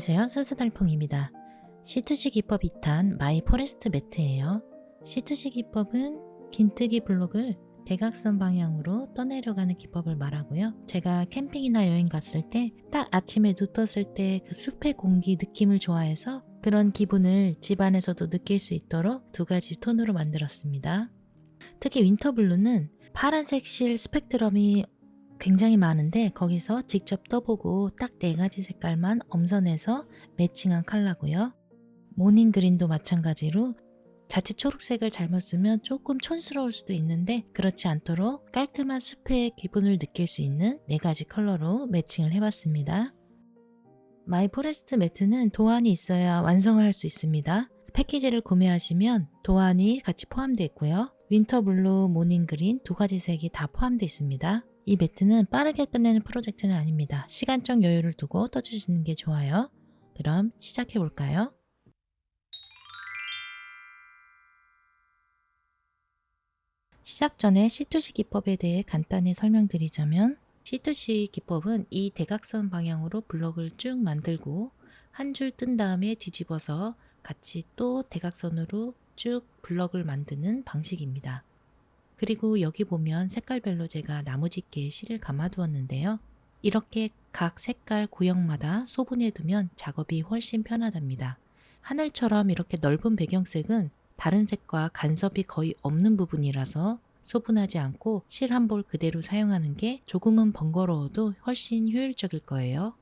안녕하세요. 수수달팽입니다. C2C 기법 2탄 마이 포레스트 매트예요. C2C 기법은 긴뜨기 블록을 대각선 방향으로 떠내려가는 기법을 말하고요. 제가 캠핑이나 여행 갔을 때 딱 아침에 눈 떴을 때 그 숲의 공기 느낌을 좋아해서 그런 기분을 집 안에서도 느낄 수 있도록 두 가지 톤으로 만들었습니다. 특히 윈터블루는 파란색 실 스펙트럼이 굉장히 많은데 거기서 직접 떠보고 딱 4가지 색깔만 엄선해서 매칭한 컬러고요. 모닝그린도 마찬가지로 자칫 초록색을 잘못 쓰면 조금 촌스러울 수도 있는데 그렇지 않도록 깔끔한 숲의 기분을 느낄 수 있는 4가지 컬러로 매칭을 해봤습니다. 마이 포레스트 매트는 도안이 있어야 완성을 할 수 있습니다. 패키지를 구매하시면 도안이 같이 포함되어 있고요. 윈터블루, 모닝그린 2가지 색이 다 포함되어 있습니다. 이 매트는 빠르게 끝내는 프로젝트는 아닙니다. 시간적 여유를 두고 떠주시는 게 좋아요. 그럼 시작해 볼까요? 시작 전에 C2C 기법에 대해 간단히 설명드리자면 C2C 기법은 이 대각선 방향으로 블럭을 쭉 만들고 한 줄 뜬 다음에 뒤집어서 같이 또 대각선으로 쭉 블럭을 만드는 방식입니다. 그리고 여기 보면 색깔별로 제가 나무집게에 실을 감아 두었는데요. 이렇게 각 색깔 구역마다 소분해 두면 작업이 훨씬 편하답니다. 하늘처럼 이렇게 넓은 배경색은 다른 색과 간섭이 거의 없는 부분이라서 소분하지 않고 실 한 볼 그대로 사용하는 게 조금은 번거로워도 훨씬 효율적일 거예요.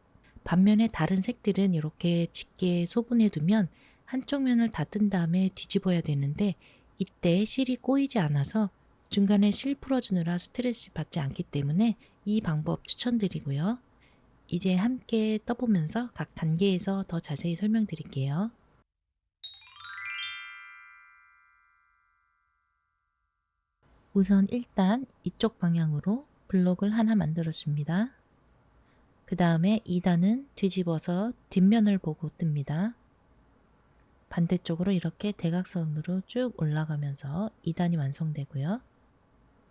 반면에 다른 색들은 이렇게 짙게 소분해 두면 한쪽 면을 다 뜬 다음에 뒤집어야 되는데 이때 실이 꼬이지 않아서 중간에 실 풀어주느라 스트레스 받지 않기 때문에 이 방법 추천드리고요. 이제 함께 떠보면서 각 단계에서 더 자세히 설명드릴게요. 우선 일단 이쪽 방향으로 블록을 하나 만들어 줍니다. 그 다음에 2단은 뒤집어서 뒷면을 보고 뜹니다. 반대쪽으로 이렇게 대각선으로 쭉 올라가면서 2단이 완성되고요.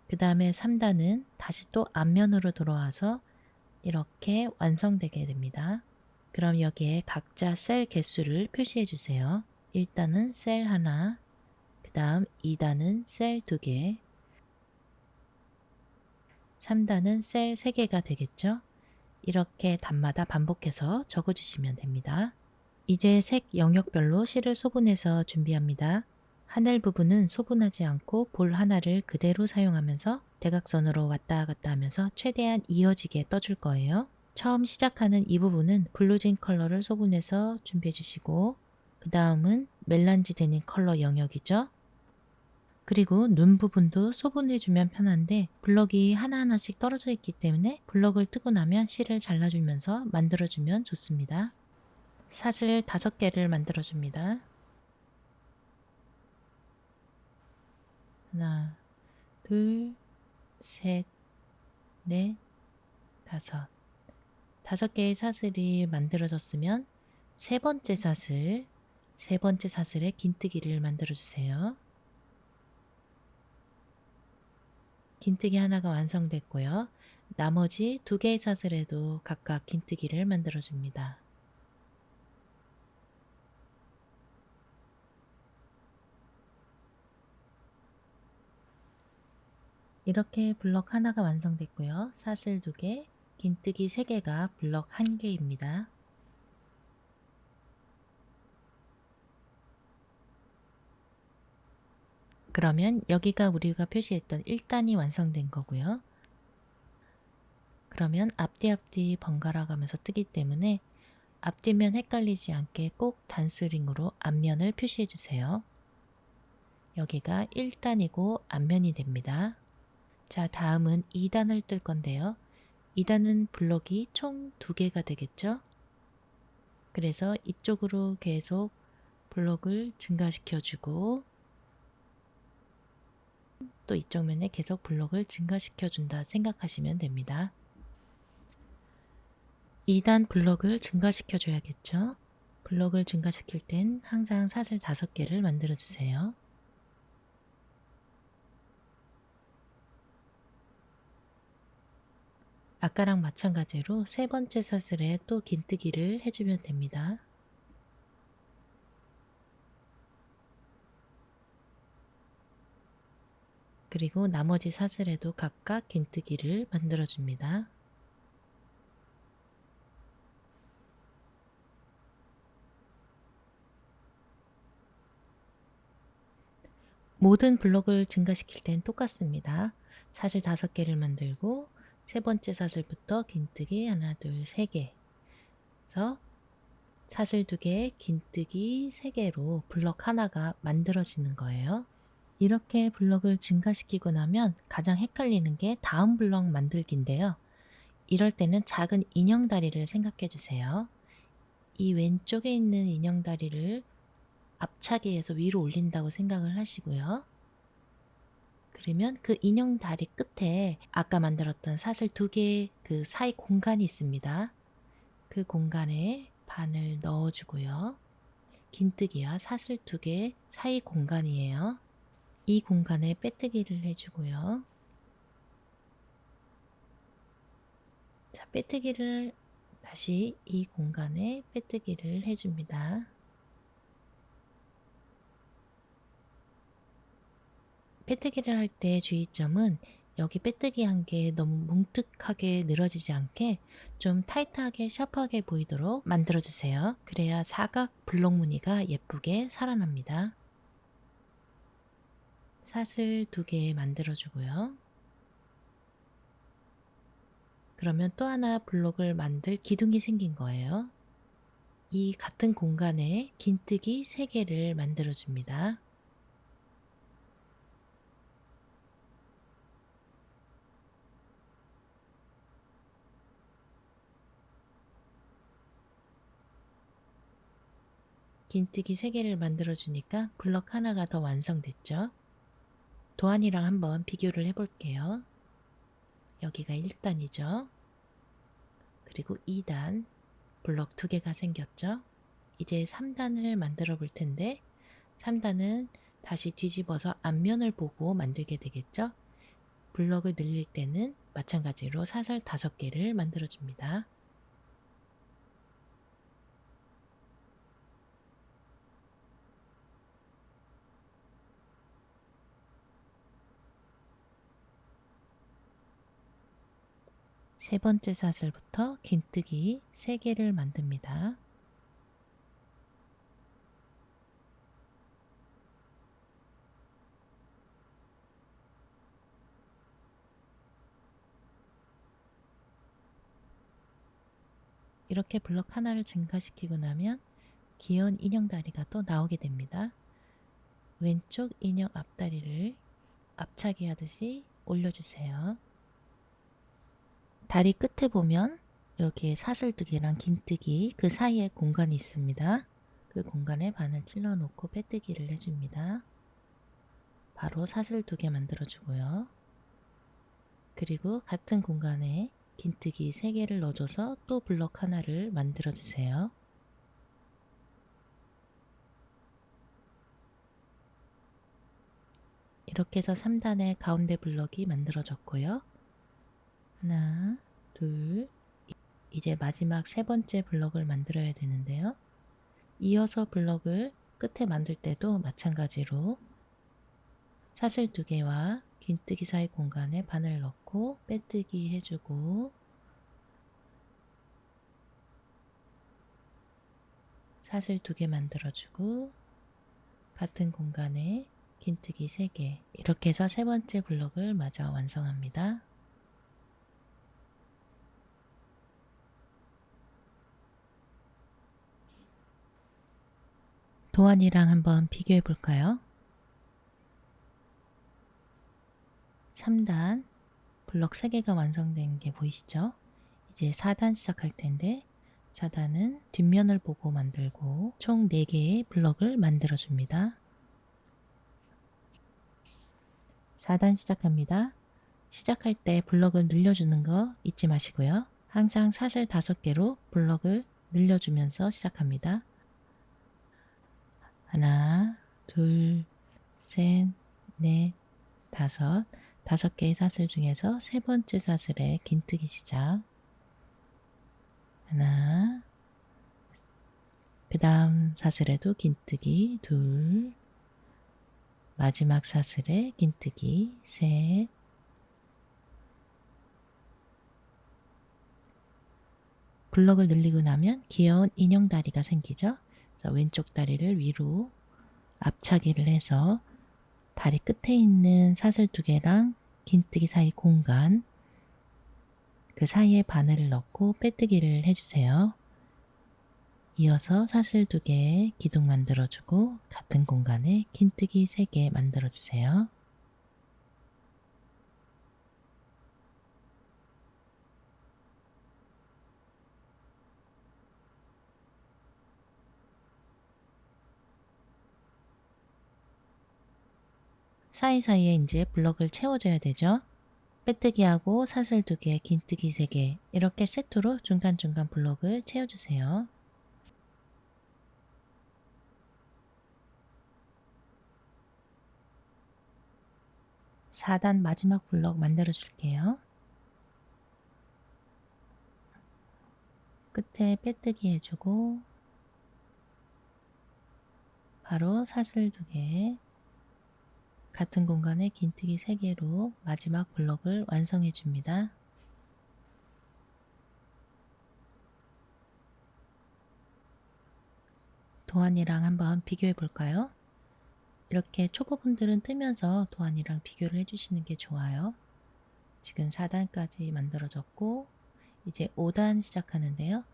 그 다음에 3단은 다시 또 앞면으로 돌아와서 이렇게 완성되게 됩니다. 그럼 여기에 각자 셀 개수를 표시해 주세요. 1단은 셀 하나, 그 다음 2단은 셀 2개, 3단은 셀 3개가 되겠죠? 이렇게 단마다 반복해서 적어주시면 됩니다. 이제 색 영역별로 실을 소분해서 준비합니다. 하늘 부분은 소분하지 않고 볼 하나를 그대로 사용하면서 대각선으로 왔다 갔다 하면서 최대한 이어지게 떠줄 거예요. 처음 시작하는 이 부분은 블루진 컬러를 소분해서 준비해 주시고 그 다음은 멜란지 되는 컬러 영역이죠. 그리고 눈 부분도 소분해주면 편한데 블럭이 하나하나씩 떨어져 있기 때문에 블럭을 뜨고 나면 실을 잘라주면서 만들어주면 좋습니다. 사슬 5개를 만들어줍니다. 하나, 둘, 셋, 넷, 5. 5개의 사슬이 만들어졌으면 세 번째 사슬에 긴뜨기를 만들어주세요. 긴뜨기 하나가 완성됐고요. 나머지 2개의 사슬에도 각각 긴뜨기를 만들어줍니다. 이렇게 블럭 하나가 완성됐고요. 사슬 2개, 긴뜨기 3개가 블럭 1개입니다. 그러면 여기가 우리가 표시했던 1단이 완성된 거고요. 그러면 앞뒤 번갈아 가면서 뜨기 때문에 앞뒤면 헷갈리지 않게 꼭 단수링으로 앞면을 표시해 주세요. 여기가 1단이고 앞면이 됩니다. 자, 다음은 2단을 뜰 건데요. 2단은 블럭이 총 2개가 되겠죠? 그래서 이쪽으로 계속 블럭을 증가시켜주고 또 이쪽 면에 계속 블럭을 증가시켜준다 생각하시면 됩니다. 2단 블럭을 증가시켜줘야겠죠? 블럭을 증가시킬 땐 항상 사슬 5개를 만들어 주세요. 아까랑 마찬가지로 세 번째 사슬에 또 긴뜨기를 해주면 됩니다. 그리고 나머지 사슬에도 각각 긴뜨기를 만들어줍니다. 모든 블록을 증가시킬 땐 똑같습니다. 사슬 5개를 만들고 세 번째 사슬부터 긴뜨기 하나, 둘, 3개 그래서 사슬 2개, 긴뜨기 3개로 블럭 하나가 만들어지는 거예요. 이렇게 블럭을 증가시키고 나면 가장 헷갈리는 게 다음 블럭 만들기인데요. 이럴 때는 작은 인형 다리를 생각해 주세요. 이 왼쪽에 있는 인형 다리를 앞차기해서 위로 올린다고 생각을 하시고요. 그러면 그 인형 다리 끝에 아까 만들었던 사슬 2개 그 사이 공간이 있습니다. 그 공간에 바늘 넣어주고요. 긴뜨기와 사슬 2개 사이 공간이에요. 이 공간에 빼뜨기를 해주고요. 자, 빼뜨기를 다시 이 공간에 빼뜨기를 해줍니다. 빼뜨기를 할 때 주의점은 여기 빼뜨기 한 게 너무 뭉툭하게 늘어지지 않게 좀 타이트하게 샤프하게 보이도록 만들어주세요. 그래야 사각 블록 무늬가 예쁘게 살아납니다. 사슬 2개 만들어주고요. 그러면 또 하나 블록을 만들 기둥이 생긴 거예요. 이 같은 공간에 긴뜨기 3개를 만들어줍니다. 긴뜨기 3개를 만들어주니까 블럭 하나가 더 완성됐죠. 도안이랑 한번 비교를 해볼게요. 여기가 1단이죠. 그리고 2단 블럭 2개가 생겼죠. 이제 3단을 만들어 볼 텐데 3단은 다시 뒤집어서 앞면을 보고 만들게 되겠죠. 블럭을 늘릴 때는 마찬가지로 사슬 5개를 만들어 줍니다. 세 번째 사슬부터 긴뜨기 3개를 만듭니다. 이렇게 블럭 하나를 증가시키고 나면 귀여운 인형 다리가 또 나오게 됩니다. 왼쪽 인형 앞다리를 앞차기 하듯이 올려주세요. 다리 끝에 보면 여기에 사슬 2개랑 긴뜨기 그 사이에 공간이 있습니다. 그 공간에 바늘 찔러 놓고 빼뜨기를 해줍니다. 바로 사슬 2개 만들어주고요. 그리고 같은 공간에 긴뜨기 3개를 넣어줘서 또 블럭 하나를 만들어주세요. 이렇게 해서 3단의 가운데 블럭이 만들어졌고요. 하나, 둘, 이제 마지막 세 번째 블럭을 만들어야 되는데요. 이어서 블럭을 끝에 만들 때도 마찬가지로 사슬 2개와 긴뜨기 사이 공간에 바늘 넣고 빼뜨기 해주고 사슬 2개 만들어주고 같은 공간에 긴뜨기 3개 이렇게 해서 세 번째 블럭을 마저 완성합니다. 도안이랑 한번 비교해 볼까요? 3단 블럭 3개가 완성된 게 보이시죠? 이제 4단 시작할 텐데 4단은 뒷면을 보고 만들고 총 4개의 블럭을 만들어 줍니다. 4단 시작합니다. 시작할 때 블럭을 늘려주는 거 잊지 마시고요. 항상 사슬 5개로 블럭을 늘려주면서 시작합니다. 하나, 둘, 셋, 넷, 다섯, 5개의 사슬 중에서 세 번째 사슬에 긴뜨기 시작. 하나, 그 다음 사슬에도 긴뜨기 둘, 마지막 사슬에 긴뜨기 셋, 블럭을 늘리고 나면 귀여운 인형 다리가 생기죠. 그래서 왼쪽 다리를 위로 앞차기를 해서 다리 끝에 있는 사슬 2개랑 긴뜨기 사이 공간, 그 사이에 바늘을 넣고 빼뜨기를 해주세요. 이어서 사슬 2개에 기둥 만들어주고 같은 공간에 긴뜨기 3개 만들어주세요. 사이사이에 이제 블럭을 채워줘야 되죠. 빼뜨기하고 사슬 2개, 긴뜨기 3개 이렇게 세트로 중간중간 블럭을 채워주세요. (4단) 마지막 블럭 만들어 줄게요. 끝에 빼뜨기 해주고 바로 사슬 2개, 같은 공간에 긴뜨기 3개로 마지막 블럭을 완성해 줍니다. 도안이랑 한번 비교해 볼까요? 이렇게 초보분들은 뜨면서 도안이랑 비교를 해주시는 게 좋아요. 지금 4단까지 만들어졌고 이제 5단 시작하는데요.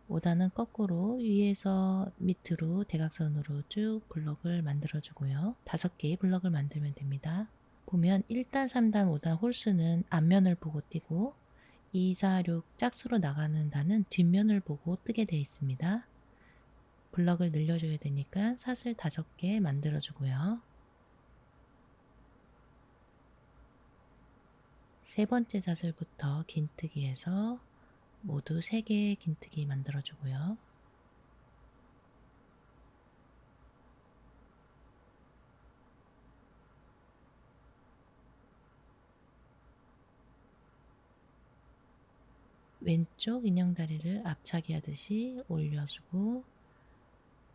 5단은 거꾸로 위에서 밑으로 대각선으로 쭉 블럭을 만들어 주고요. 5개의 블럭을 만들면 됩니다. 보면 1단, 3단, 5단 홀수는 앞면을 보고 뛰고 2, 4, 6 짝수로 나가는 단은 뒷면을 보고 뜨게 되어 있습니다. 블럭을 늘려줘야 되니까 사슬 5개 만들어 주고요. 세 번째 사슬부터 긴뜨기해서 모두 3개의 긴뜨기 만들어 주고요. 왼쪽 인형다리를 앞차기 하듯이 올려주고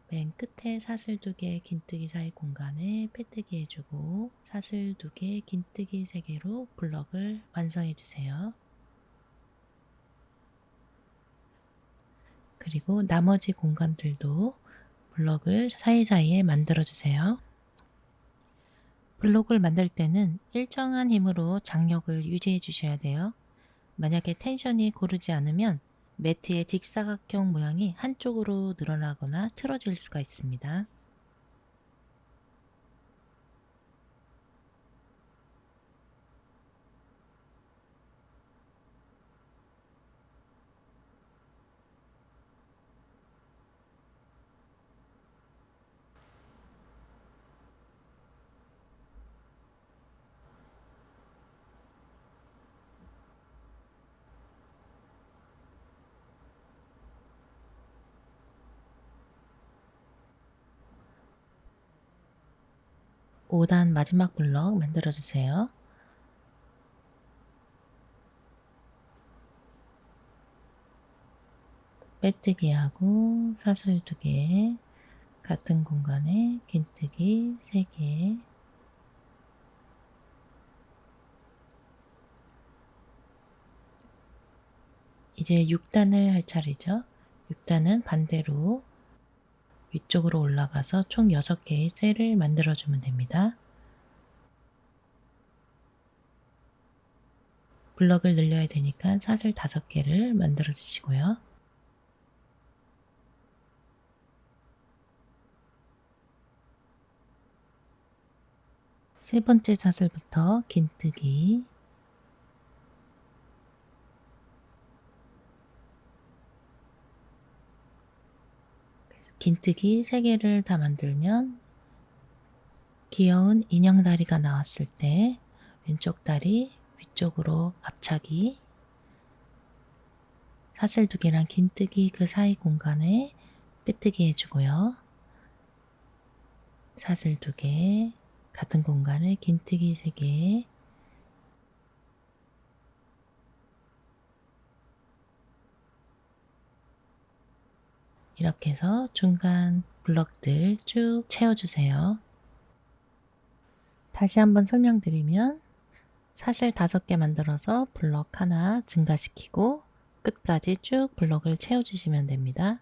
맨 끝에 사슬 2개 긴뜨기 사이 공간에 빼뜨기 해주고 사슬 2개 긴뜨기 3개로 블럭을 완성해 주세요. 그리고 나머지 공간들도 블럭을 사이사이에 만들어 주세요. 블록을 만들 때는 일정한 힘으로 장력을 유지해 주셔야 돼요. 만약에 텐션이 고르지 않으면 매트의 직사각형 모양이 한쪽으로 늘어나거나 틀어질 수가 있습니다. (5단) 마지막 블럭 만들어 주세요. 빼뜨기하고 사슬 2개, 같은 공간에 긴뜨기 3개, 이제 6단을 할 차례죠. 6단은 반대로 위쪽으로 올라가서 총 6개의 셀을 만들어 주면 됩니다. 블럭을 늘려야 되니까 사슬 5개를 만들어 주시고요. 세 번째 사슬부터 긴뜨기, 긴뜨기 3개를 다 만들면 귀여운 인형 다리가 나왔을 때 왼쪽 다리 위쪽으로 앞차기, 사슬 2개랑 긴뜨기 그 사이 공간에 빼뜨기 해주고요. 사슬 2개, 같은 공간에 긴뜨기 3개, 이렇게 해서 중간 블럭들 쭉 채워주세요. 다시 한번 설명드리면 사슬 5개 만들어서 블럭 하나 증가시키고 끝까지 쭉 블럭을 채워주시면 됩니다.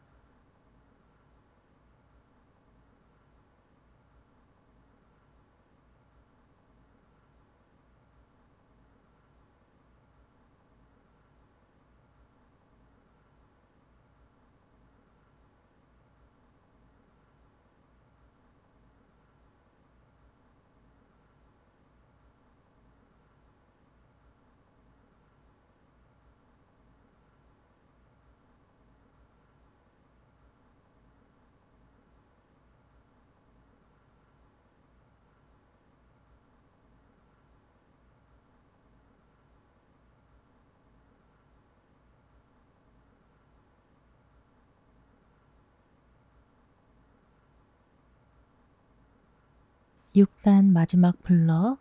6단 마지막 블럭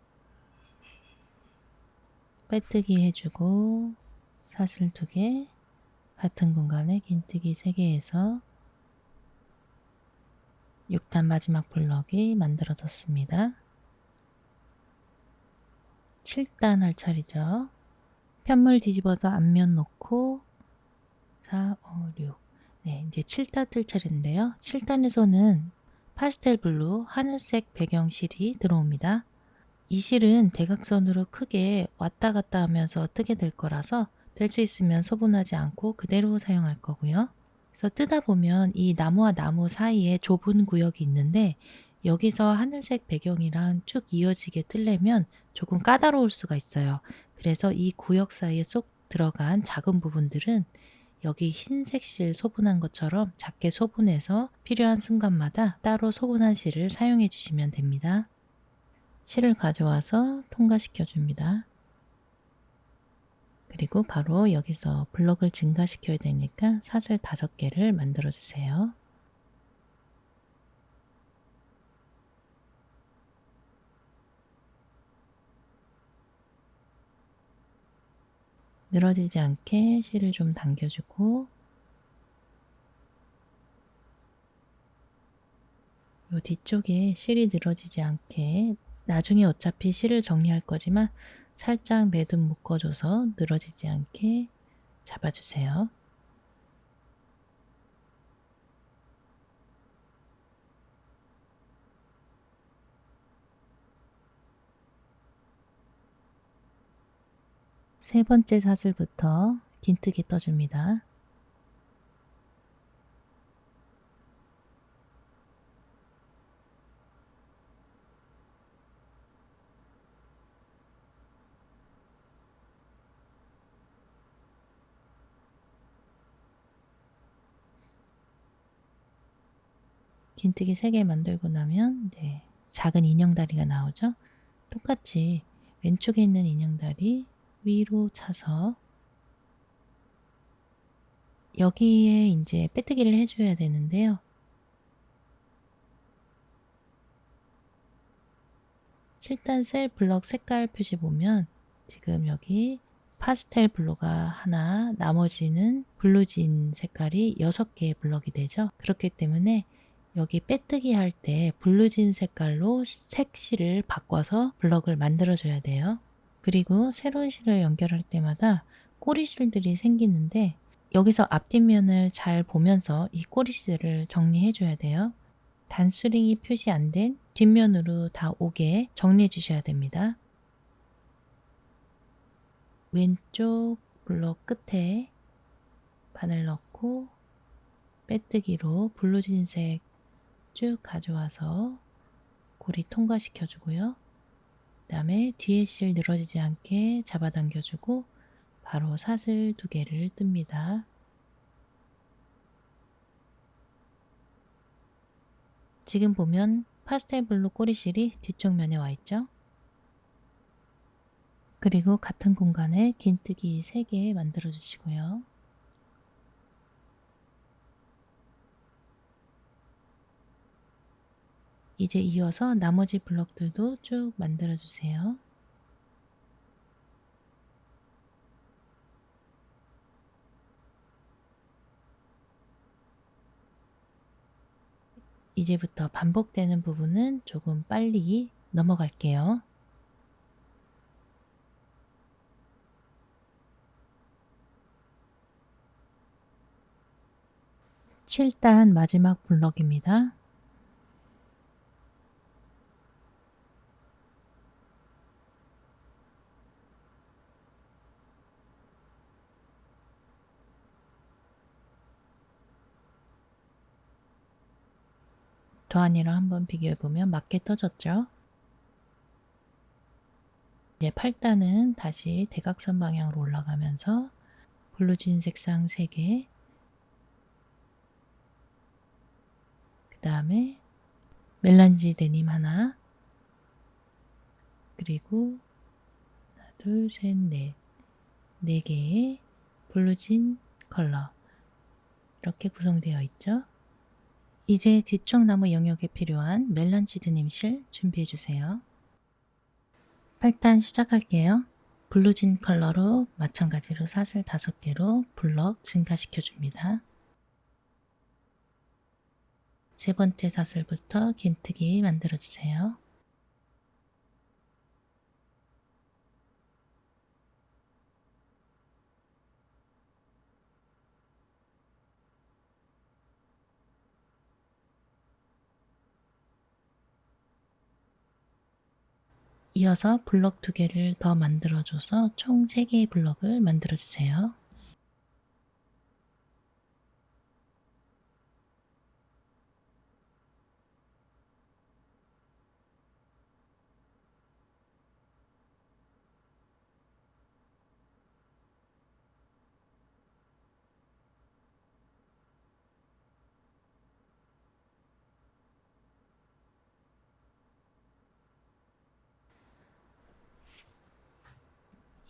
빼뜨기 해주고 사슬 2개 같은 공간에 긴뜨기 3개 해서 6단 마지막 블럭이 만들어졌습니다. 7단 할 차례죠. 편물 뒤집어서 앞면 놓고 4, 5, 6 네, 이제 7단 뜰 차례인데요. 7단에서는 파스텔 블루 하늘색 배경 실이 들어옵니다. 이 실은 대각선으로 크게 왔다 갔다 하면서 뜨게 될 거라서 될 수 있으면 소분하지 않고 그대로 사용할 거고요. 그래서 뜨다 보면 이 나무와 나무 사이에 좁은 구역이 있는데 여기서 하늘색 배경이랑 쭉 이어지게 뜨려면 조금 까다로울 수가 있어요. 그래서 이 구역 사이에 쏙 들어간 작은 부분들은 여기 흰색 실 소분한 것처럼 작게 소분해서 필요한 순간마다 따로 소분한 실을 사용해 주시면 됩니다. 실을 가져와서 통과시켜 줍니다. 그리고 바로 여기서 블럭을 증가시켜야 되니까 사슬 5개를 만들어 주세요. 늘어지지 않게 실을 좀 당겨주고 요 뒤쪽에 실이 늘어지지 않게 나중에 어차피 실을 정리할 거지만 살짝 매듭 묶어줘서 늘어지지 않게 잡아주세요. 세 번째 사슬부터 긴뜨기 떠줍니다. 긴뜨기 3개 만들고 나면 이제 작은 인형다리가 나오죠. 똑같이 왼쪽에 있는 인형다리 위로 차서 여기에 이제 빼뜨기를 해줘야 되는데요. 칠단 셀 블럭 색깔 표시 보면 지금 여기 파스텔 블루가 하나, 나머지는 블루진 색깔이 6개의 블럭이 되죠. 그렇기 때문에 여기 빼뜨기 할 때 블루진 색깔로 색실을 바꿔서 블럭을 만들어 줘야 돼요. 그리고 새로운 실을 연결할 때마다 꼬리실들이 생기는데 여기서 앞뒷면을 잘 보면서 이 꼬리실을 정리해 줘야 돼요. 단수링이 표시 안 된 뒷면으로 다 오게 정리해 주셔야 됩니다. 왼쪽 블럭 끝에 바늘 넣고 빼뜨기로 블루진색 쭉 가져와서 고리 통과시켜 주고요. 그 다음에 뒤에 실 늘어지지 않게 잡아당겨 주고 바로 사슬 2개를 뜹니다. 지금 보면 파스텔 블루 꼬리실이 뒤쪽 면에 와 있죠. 그리고 같은 공간에 긴뜨기 3개 만들어 주시고요. 이제 이어서 나머지 블럭들도 쭉 만들어 주세요. 이제부터 반복되는 부분은 조금 빨리 넘어갈게요. 7단 마지막 블럭입니다. 도안이랑 한번 비교해보면 맞게 떠졌죠? 이제 8단은 다시 대각선 방향으로 올라가면서 블루진 색상 3개, 그 다음에 멜란지 데님 하나, 그리고 하나, 둘, 셋, 넷, 4개의 블루진 컬러 이렇게 구성되어 있죠. 이제 뒤쪽 나무 영역에 필요한 멜란지드님 실 준비해주세요. 8단 시작할게요. 블루진 컬러로 마찬가지로 사슬 5개로 블럭 증가시켜줍니다. 세 번째 사슬부터 긴뜨기 만들어주세요. 이어서 블럭 2개를 더 만들어줘서 총 3개의 블럭을 만들어주세요.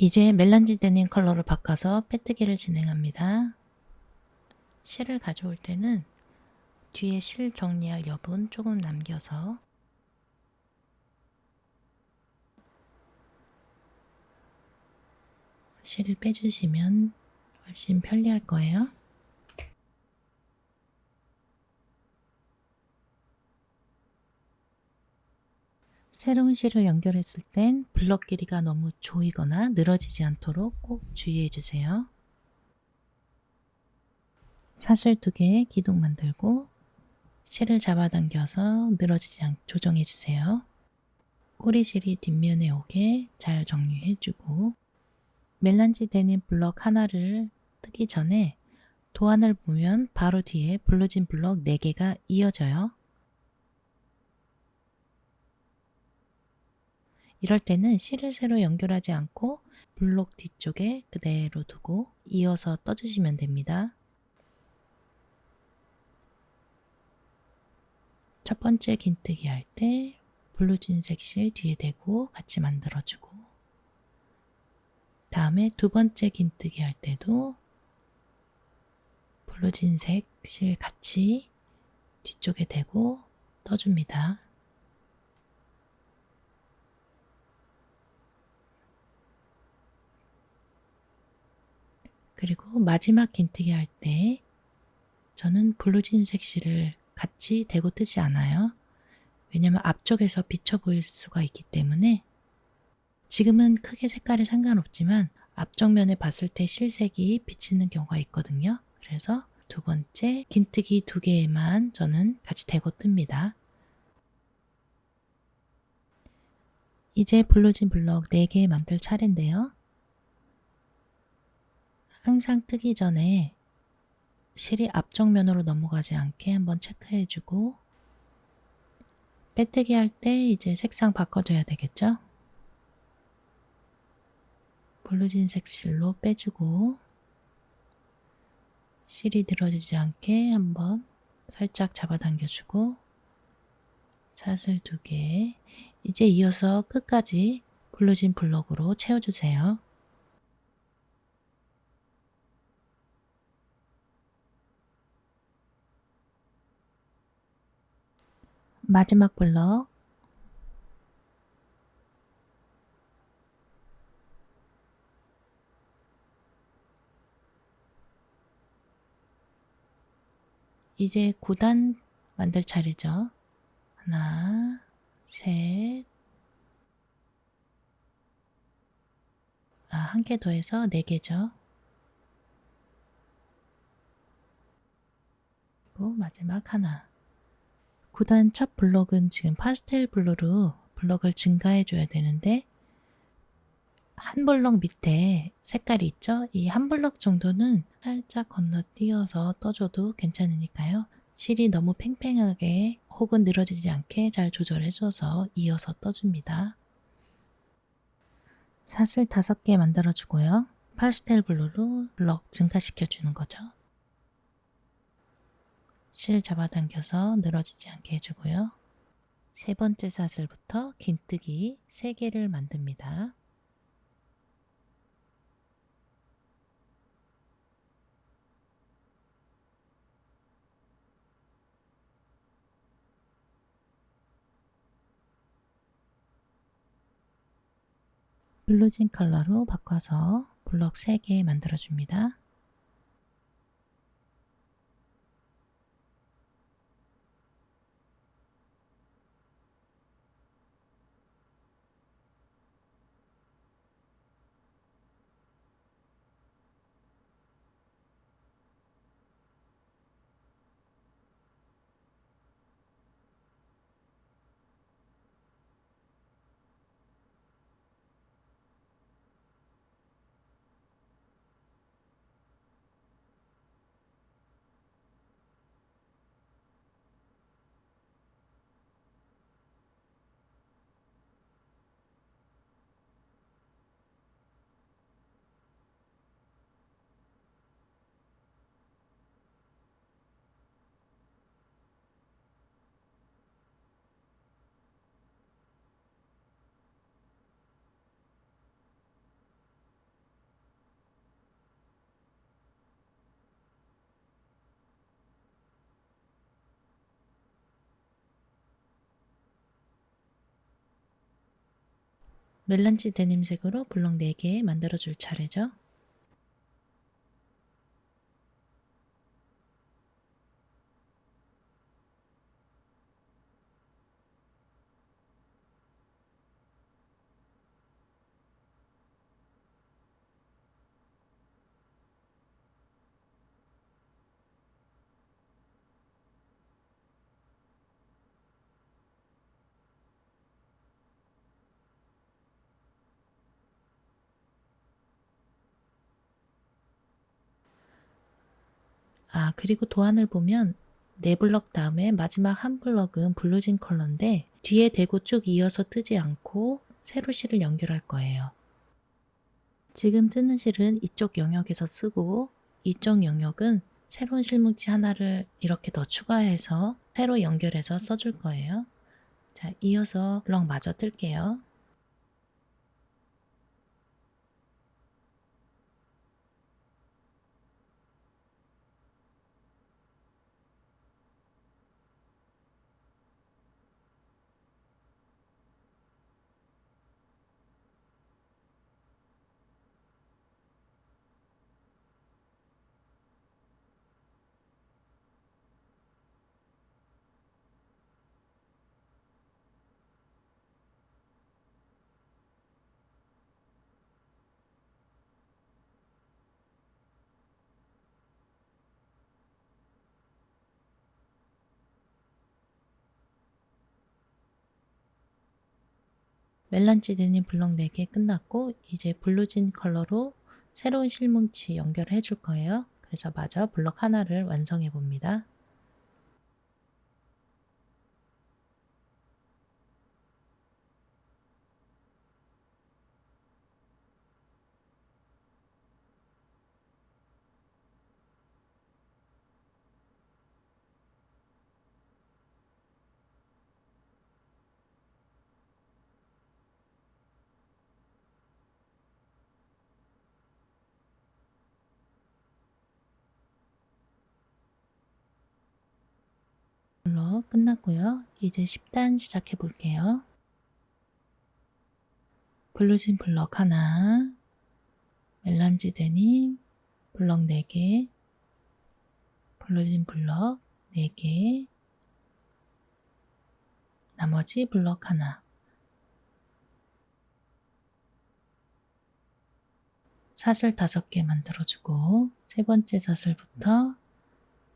이제 멜란지 데님 컬러로 바꿔서 빼뜨기를 진행합니다. 실을 가져올 때는 뒤에 실 정리할 여분 조금 남겨서 실을 빼주시면 훨씬 편리할 거예요. 새로운 실을 연결했을 땐 블럭 길이가 너무 조이거나 늘어지지 않도록 꼭 주의해 주세요. 사슬 2개 기둥 만들고 실을 잡아당겨서 늘어지지 않게 조정해 주세요. 꼬리실이 뒷면에 오게 잘 정리해 주고 멜란지 데님 블럭 하나를 뜨기 전에 도안을 보면 바로 뒤에 블루진 블럭 4개가 이어져요. 이럴 때는 실을 새로 연결하지 않고 블록 뒤쪽에 그대로 두고 이어서 떠주시면 됩니다. 첫 번째 긴뜨기 할 때 블루진색 실 뒤에 대고 같이 만들어주고, 다음에 두 번째 긴뜨기 할 때도 블루진색 실 같이 뒤쪽에 대고 떠줍니다. 그리고 마지막 긴뜨기 할 때 저는 블루진색 실을 같이 대고 뜨지 않아요. 왜냐면 앞쪽에서 비쳐 보일 수가 있기 때문에. 지금은 크게 색깔이 상관없지만 앞정면에 봤을 때 실색이 비치는 경우가 있거든요. 그래서 두 번째 긴뜨기 2개에만 저는 같이 대고 뜹니다. 이제 블루진 블럭 4개 만들 차례인데요. 항상 뜨기 전에 실이 앞정면으로 넘어가지 않게 한번 체크해주고, 빼뜨기 할 때 이제 색상 바꿔줘야 되겠죠? 블루진색 실로 빼주고 실이 늘어지지 않게 한번 살짝 잡아당겨주고 사슬 2개, 이제 이어서 끝까지 블루진 블럭으로 채워주세요. 마지막 블럭 이제 9단 만들 차례죠. 하나, 셋, 한 개 더해서 4개죠. 그리고 마지막 하나. 9단 첫 블럭은 지금 파스텔 블루로 블럭을 증가해 줘야 되는데 한 블럭 밑에 색깔이 있죠? 이 한 블럭 정도는 살짝 건너뛰어서 떠줘도 괜찮으니까요. 실이 너무 팽팽하게 혹은 늘어지지 않게 잘 조절해줘서 이어서 떠줍니다. 사슬 5개 만들어주고요. 파스텔 블루로 블럭 증가시켜주는 거죠. 실 잡아당겨서 늘어지지 않게 해주고요. 세 번째 사슬부터 긴뜨기 3개를 만듭니다. 블루진 컬러로 바꿔서 블럭 3개 만들어줍니다. 멜란지 데님색으로 블럭 4개 만들어줄 차례죠. 그리고 도안을 보면 4블럭 다음에 마지막 한 블럭은 블루진 컬러인데 뒤에 대고 쭉 이어서 뜨지 않고 세로 실을 연결할 거예요. 지금 뜨는 실은 이쪽 영역에서 쓰고 이쪽 영역은 새로운 실뭉치 하나를 이렇게 더 추가해서 새로 연결해서 써줄 거예요. 자, 이어서 블럭 마저 뜰게요. 멜란지 데님 블럭 4개 끝났고 이제 블루진 컬러로 새로운 실뭉치 연결을 해줄 거예요. 그래서 마저 블럭 하나를 완성해 봅니다. 블럭 끝났고요. 이제 10단 시작해 볼게요. 블루진 블럭 하나, 멜란지 데님 블럭 4개, 블루진 블럭 4개, 나머지 블럭 하나, 사슬 5개 만들어주고 세 번째 사슬부터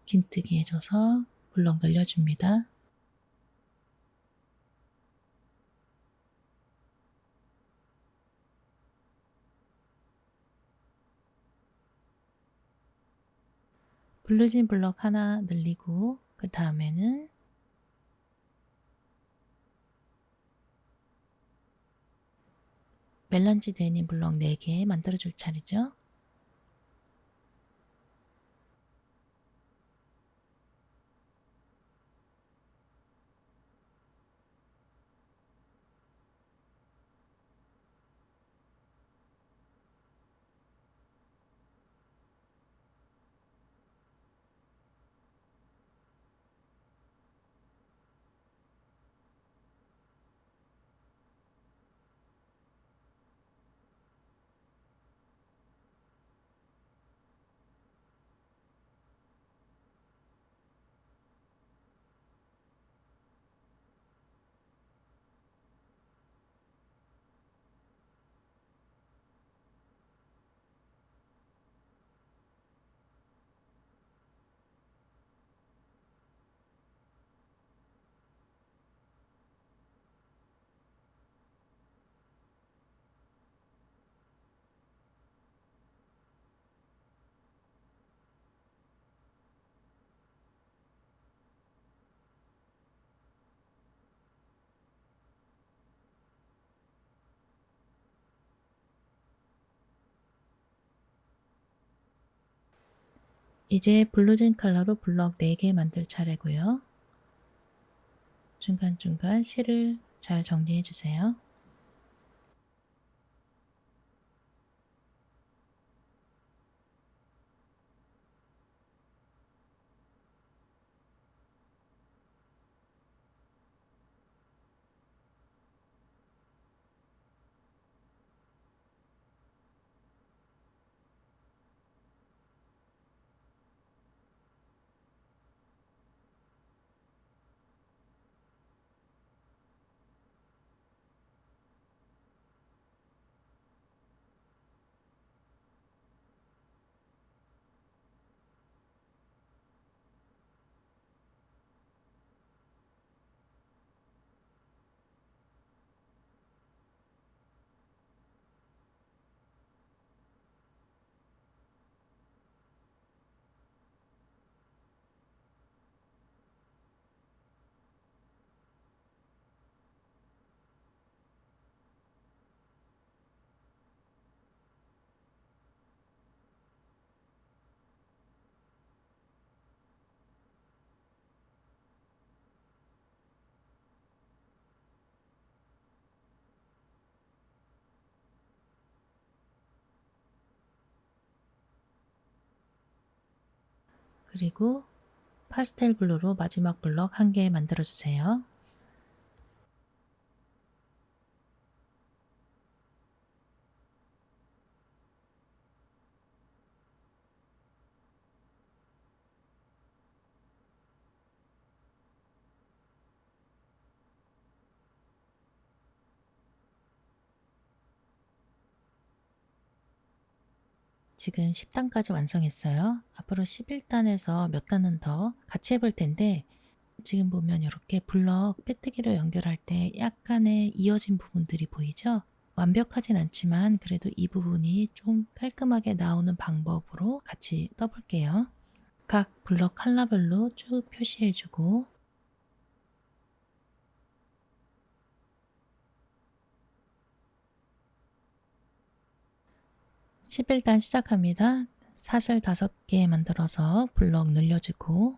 긴뜨기 해줘서 블럭 늘려줍니다. 블루진 블럭 하나 늘리고 그 다음에는 멜란지 데님 블럭 4개 만들어줄 차례죠. 이제 블루진 컬러로 블럭 4개 만들 차례고요. 중간중간 실을 잘 정리해 주세요. 그리고 파스텔 블루로 마지막 블럭 1개 만들어 주세요. 지금 10단까지 완성했어요. 앞으로 11단에서 몇 단은 더 같이 해볼 텐데 지금 보면 이렇게 블럭 빼뜨기로 연결할 때 약간의 이어진 부분들이 보이죠? 완벽하진 않지만 그래도 이 부분이 좀 깔끔하게 나오는 방법으로 같이 떠볼게요. 각 블럭 컬러별로 쭉 표시해주고 11단 시작합니다. 사슬 5개 만들어서 블럭 늘려주고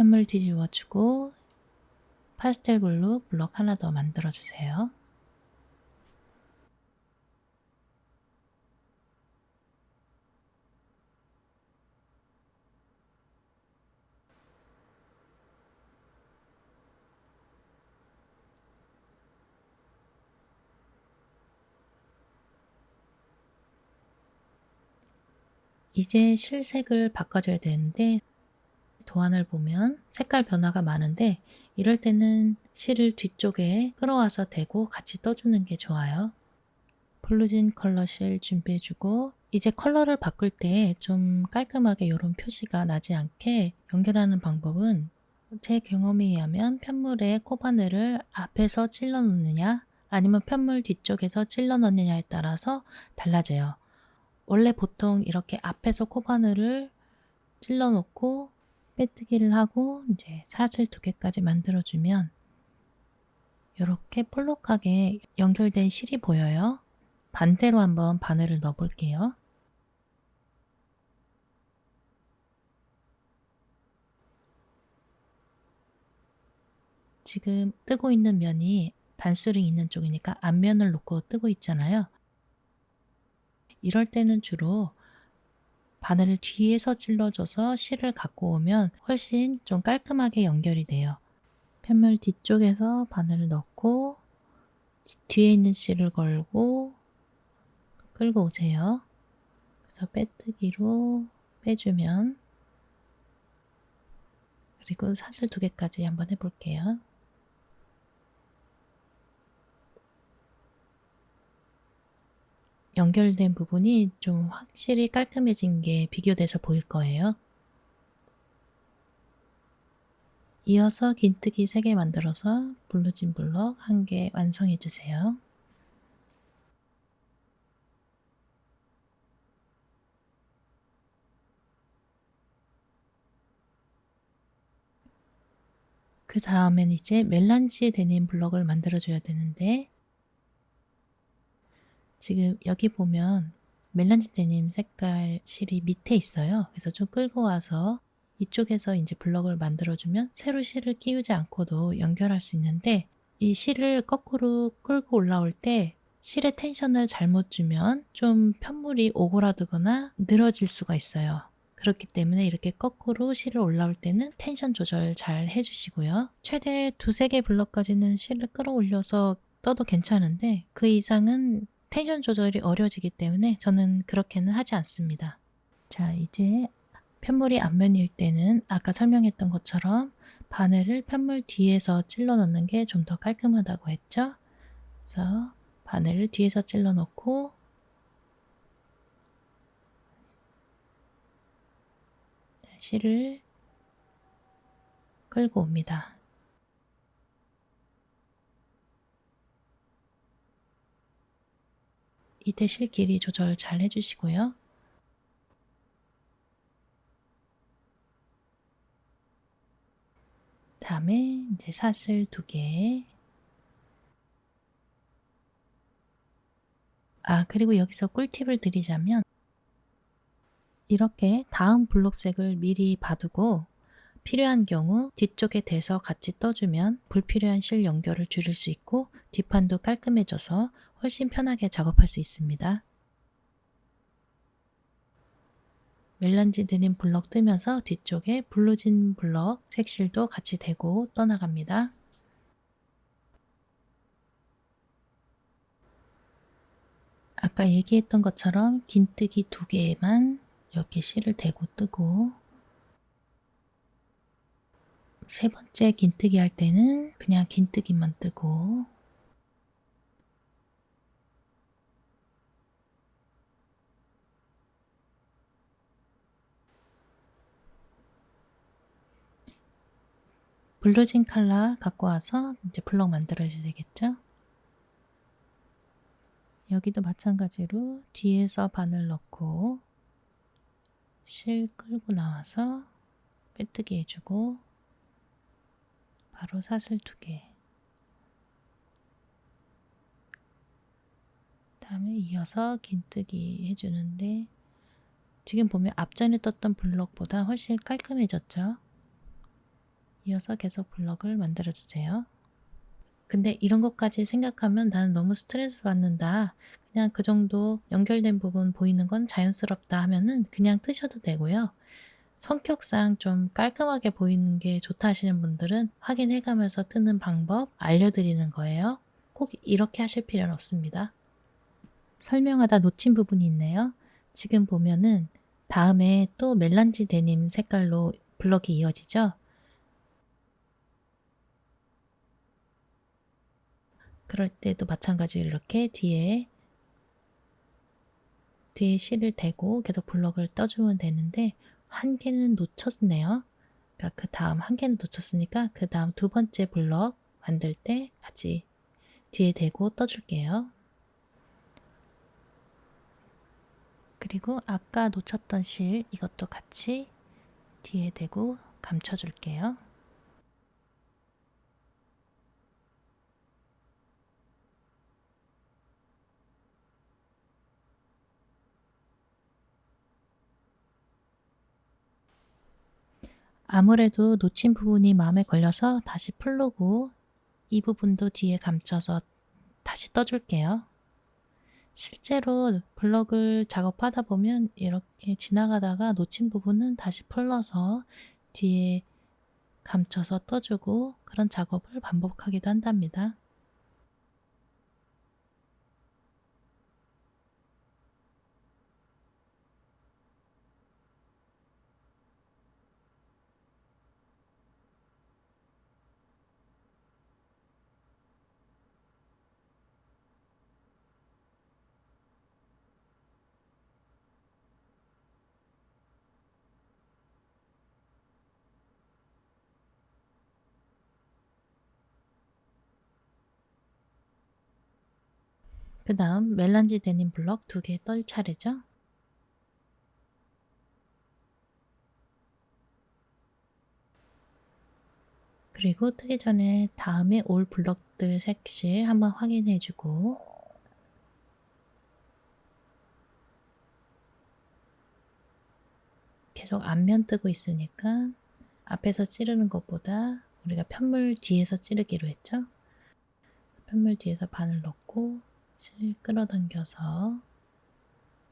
편물 뒤집어주고 파스텔 블루 블럭 하나 더 만들어 주세요. 이제 실색을 바꿔줘야 되는데 도안을 보면 색깔 변화가 많은데 이럴 때는 실을 뒤쪽에 끌어와서 대고 같이 떠주는 게 좋아요. 블루진 컬러 실 준비해주고 이제 컬러를 바꿀 때 좀 깔끔하게 이런 표시가 나지 않게 연결하는 방법은 제 경험에 의하면 편물에 코바늘을 앞에서 찔러 놓느냐 아니면 편물 뒤쪽에서 찔러 넣느냐에 따라서 달라져요. 원래 보통 이렇게 앞에서 코바늘을 찔러 놓고 빼뜨기를 하고 이제 사슬 2개까지 만들어주면 이렇게 볼록하게 연결된 실이 보여요. 반대로 한번 바늘을 넣어 볼게요. 지금 뜨고 있는 면이 단수링 있는 쪽이니까 앞면을 놓고 뜨고 있잖아요. 이럴 때는 주로 바늘을 뒤에서 찔러줘서 실을 갖고 오면 훨씬 좀 깔끔하게 연결이 돼요. 편물 뒤쪽에서 바늘을 넣고 뒤에 있는 실을 걸고 끌고 오세요. 그래서 빼뜨기로 빼주면 그리고 사슬 2개까지 한번 해볼게요. 연결된 부분이 좀 확실히 깔끔해진 게 비교돼서 보일 거예요. 이어서 긴뜨기 3개 만들어서 블루진 블럭 1개 완성해 주세요. 그 다음엔 이제 멜란지 데님 블럭을 만들어 줘야 되는데 지금 여기 보면 멜란지 데님 색깔 실이 밑에 있어요. 그래서 좀 끌고 와서 이쪽에서 이제 블럭을 만들어주면 새로 실을 끼우지 않고도 연결할 수 있는데 이 실을 거꾸로 끌고 올라올 때 실의 텐션을 잘못 주면 좀 편물이 오그라들거나 늘어질 수가 있어요. 그렇기 때문에 이렇게 거꾸로 실을 올라올 때는 텐션 조절 잘 해주시고요. 최대 2~3개 블럭까지는 실을 끌어올려서 떠도 괜찮은데 그 이상은 텐션 조절이 어려워지기 때문에 저는 그렇게는 하지 않습니다. 자, 이제 편물이 앞면일 때는 아까 설명했던 것처럼 바늘을 편물 뒤에서 찔러 넣는 게 좀 더 깔끔하다고 했죠? 그래서 바늘을 뒤에서 찔러 넣고 실을 끌고 옵니다. 이때 실 길이 조절 잘 해주시고요. 다음에 이제 사슬 2개. 그리고 여기서 꿀팁을 드리자면 이렇게 다음 블록색을 미리 봐두고 필요한 경우 뒤쪽에 대서 같이 떠주면 불필요한 실 연결을 줄일 수 있고 뒷판도 깔끔해져서 훨씬 편하게 작업할 수 있습니다. 멜란지 데님 블럭 뜨면서 뒤쪽에 블루진 블럭 색실도 같이 대고 떠나갑니다. 아까 얘기했던 것처럼 긴뜨기 2개에만 이렇게 실을 대고 뜨고 세 번째 긴뜨기 할 때는 그냥 긴뜨기만 뜨고 블루진 컬러 갖고 와서 이제 블럭 만들어줘야 되겠죠? 여기도 마찬가지로 뒤에서 바늘 넣고 실 끌고 나와서 빼뜨기 해주고 바로 사슬 2개 다음에 이어서 긴뜨기 해주는데 지금 보면 앞전에 떴던 블럭보다 훨씬 깔끔해졌죠? 이어서 계속 블럭을 만들어 주세요. 근데 이런 것까지 생각하면 나는 너무 스트레스 받는다. 그냥 그 정도 연결된 부분 보이는 건 자연스럽다 하면은 그냥 뜨셔도 되고요. 성격상 좀 깔끔하게 보이는 게 좋다 하시는 분들은 확인해 가면서 뜨는 방법 알려드리는 거예요. 꼭 이렇게 하실 필요는 없습니다. 설명하다 놓친 부분이 있네요. 지금 보면은 다음에 또 멜란지 데님 색깔로 블럭이 이어지죠? 그럴 때도 마찬가지로 이렇게 뒤에 실을 대고 계속 블럭을 떠주면 되는데 한 개는 놓쳤네요. 그러니까 그 다음 한 개는 놓쳤으니까 그 다음 두 번째 블럭 만들 때 같이 뒤에 대고 떠줄게요. 그리고 아까 놓쳤던 실 이것도 같이 뒤에 대고 감춰줄게요. 아무래도 놓친 부분이 마음에 걸려서 다시 풀르고 이 부분도 뒤에 감춰서 다시 떠줄게요. 실제로 블럭을 작업하다 보면 이렇게 지나가다가 놓친 부분은 다시 풀러서 뒤에 감춰서 떠주고 그런 작업을 반복하기도 한답니다. 그 다음 멜란지 데님 블럭 2개 떨 차례죠. 그리고 뜨기 전에 다음에 올 블럭들 색실 한번 확인해 주고 계속 앞면 뜨고 있으니까 앞에서 찌르는 것보다 우리가 편물 뒤에서 찌르기로 했죠. 편물 뒤에서 바늘 넣고 실 끌어당겨서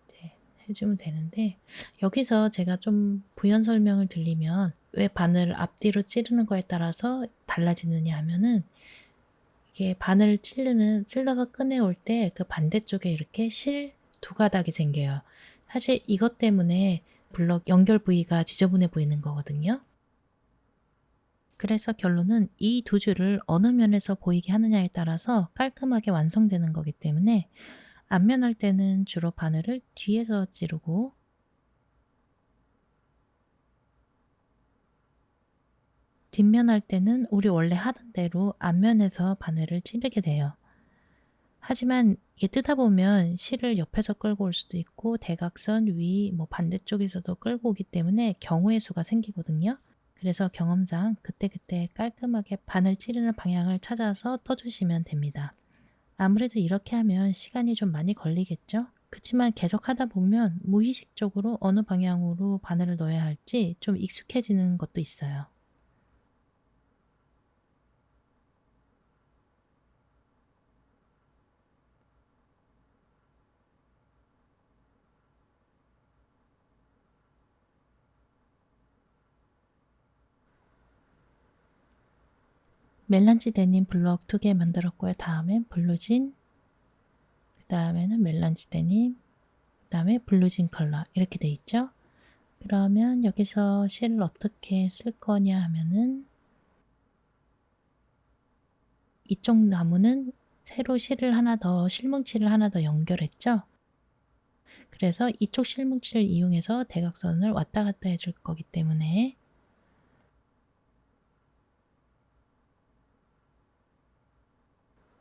이제 해주면 되는데 여기서 제가 좀 부연 설명을 드리면 왜 바늘을 앞뒤로 찌르는 거에 따라서 달라지느냐 하면은 이게 바늘을 찔러서 꺼내올 때 그 반대쪽에 이렇게 실 두 가닥이 생겨요. 사실 이것 때문에 블럭 연결 부위가 지저분해 보이는 거거든요. 그래서 결론은 이 두 줄을 어느 면에서 보이게 하느냐에 따라서 깔끔하게 완성되는 거기 때문에 앞면 할 때는 주로 바늘을 뒤에서 찌르고 뒷면 할 때는 우리 원래 하던 대로 앞면에서 바늘을 찌르게 돼요. 하지만 이게 뜨다 보면 실을 옆에서 끌고 올 수도 있고 대각선 위 뭐 반대쪽에서도 끌고 오기 때문에 경우의 수가 생기거든요. 그래서 경험상 그때그때 깔끔하게 바늘 찌르는 방향을 찾아서 떠주시면 됩니다. 아무래도 이렇게 하면 시간이 좀 많이 걸리겠죠? 그치만 계속 하다 보면 무의식적으로 어느 방향으로 바늘을 넣어야 할지 좀 익숙해지는 것도 있어요. 멜란지 데님 블럭 2개 만들었고요. 다음엔 블루진, 그 다음에는 멜란지 데님, 그 다음에 블루진 컬러 이렇게 돼 있죠. 그러면 여기서 실을 어떻게 쓸 거냐 하면은 이쪽 나무는 새로 실을 하나 더 실뭉치를 하나 더 연결했죠. 그래서 이쪽 실뭉치를 이용해서 대각선을 왔다 갔다 해줄 거기 때문에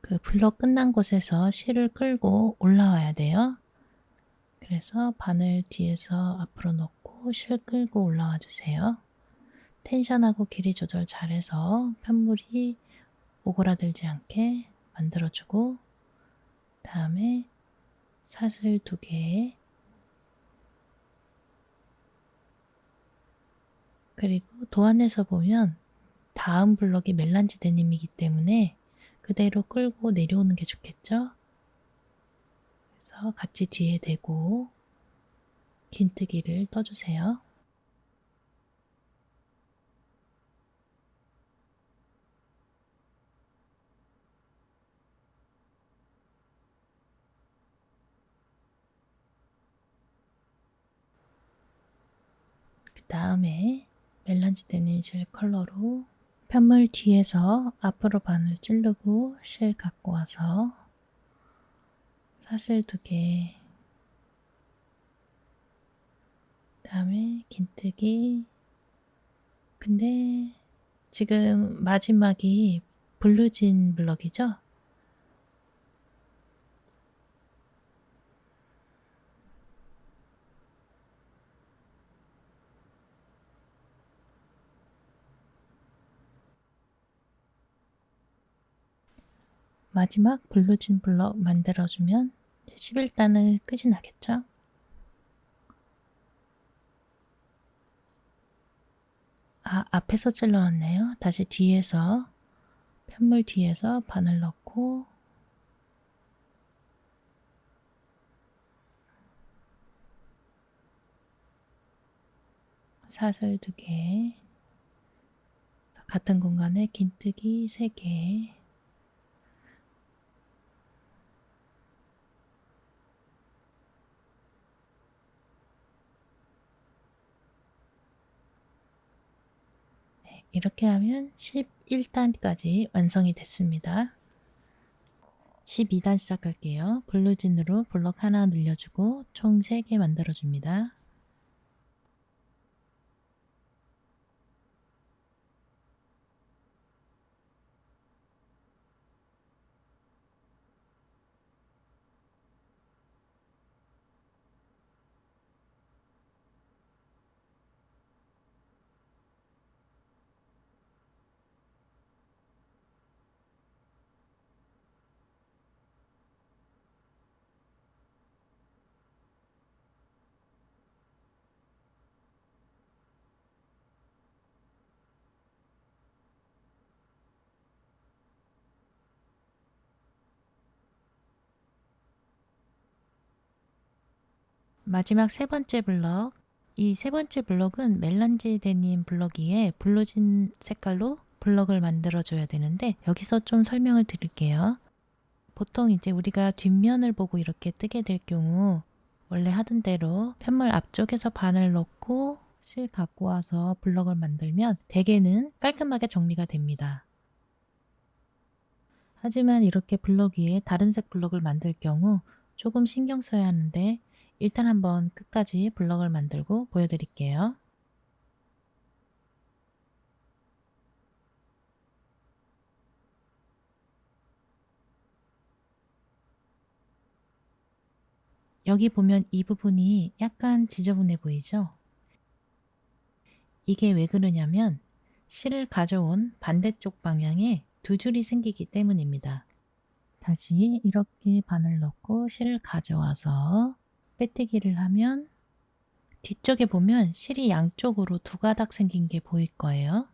그 블럭 끝난 곳에서 실을 끌고 올라와야 돼요. 그래서 바늘 뒤에서 앞으로 넣고 실 끌고 올라와 주세요. 텐션하고 길이 조절 잘해서 편물이 오그라들지 않게 만들어주고 다음에 사슬 2개 그리고 도안에서 보면 다음 블럭이 멜란지 데님이기 때문에 그대로 끌고 내려오는 게 좋겠죠? 그래서 같이 뒤에 대고 긴뜨기를 떠주세요. 그 다음에 멜란지 데님 실 컬러로 편물 뒤에서 앞으로 반을 찌르고 실 갖고 와서 사슬 2개, 다음에 긴뜨기. 근데 지금 마지막이 블루진 블럭이죠? 마지막 블루진 블럭 만들어주면 11단은 끝이 나겠죠? 앞에서 찔러놨네요. 다시 뒤에서, 편물 뒤에서 바늘 넣고 사슬 2개, 같은 공간에 긴뜨기 3개, 이렇게 하면 11단까지 완성이 됐습니다. 12단 시작할게요. 블루진으로 블럭 하나 늘려주고 총 3개 만들어줍니다. 마지막 3번째 블럭, 이 3번째 블럭은 멜란지 데님 블럭 위에 블루진 색깔로 블럭을 만들어 줘야 되는데 여기서 좀 설명을 드릴게요. 보통 이제 우리가 뒷면을 보고 이렇게 뜨게 될 경우 원래 하던 대로 편물 앞쪽에서 바늘 넣고 실 갖고 와서 블럭을 만들면 대개는 깔끔하게 정리가 됩니다. 하지만 이렇게 블럭 위에 다른 색 블럭을 만들 경우 조금 신경 써야 하는데 일단 한번 끝까지 블럭을 만들고 보여드릴게요. 여기 보면 이 부분이 약간 지저분해 보이죠? 이게 왜 그러냐면 실을 가져온 반대쪽 방향에 2줄이 생기기 때문입니다. 다시 이렇게 바늘 넣고 실을 가져와서 빼뜨기를 하면 뒤쪽에 보면 실이 양쪽으로 2가닥 생긴 게 보일 거예요.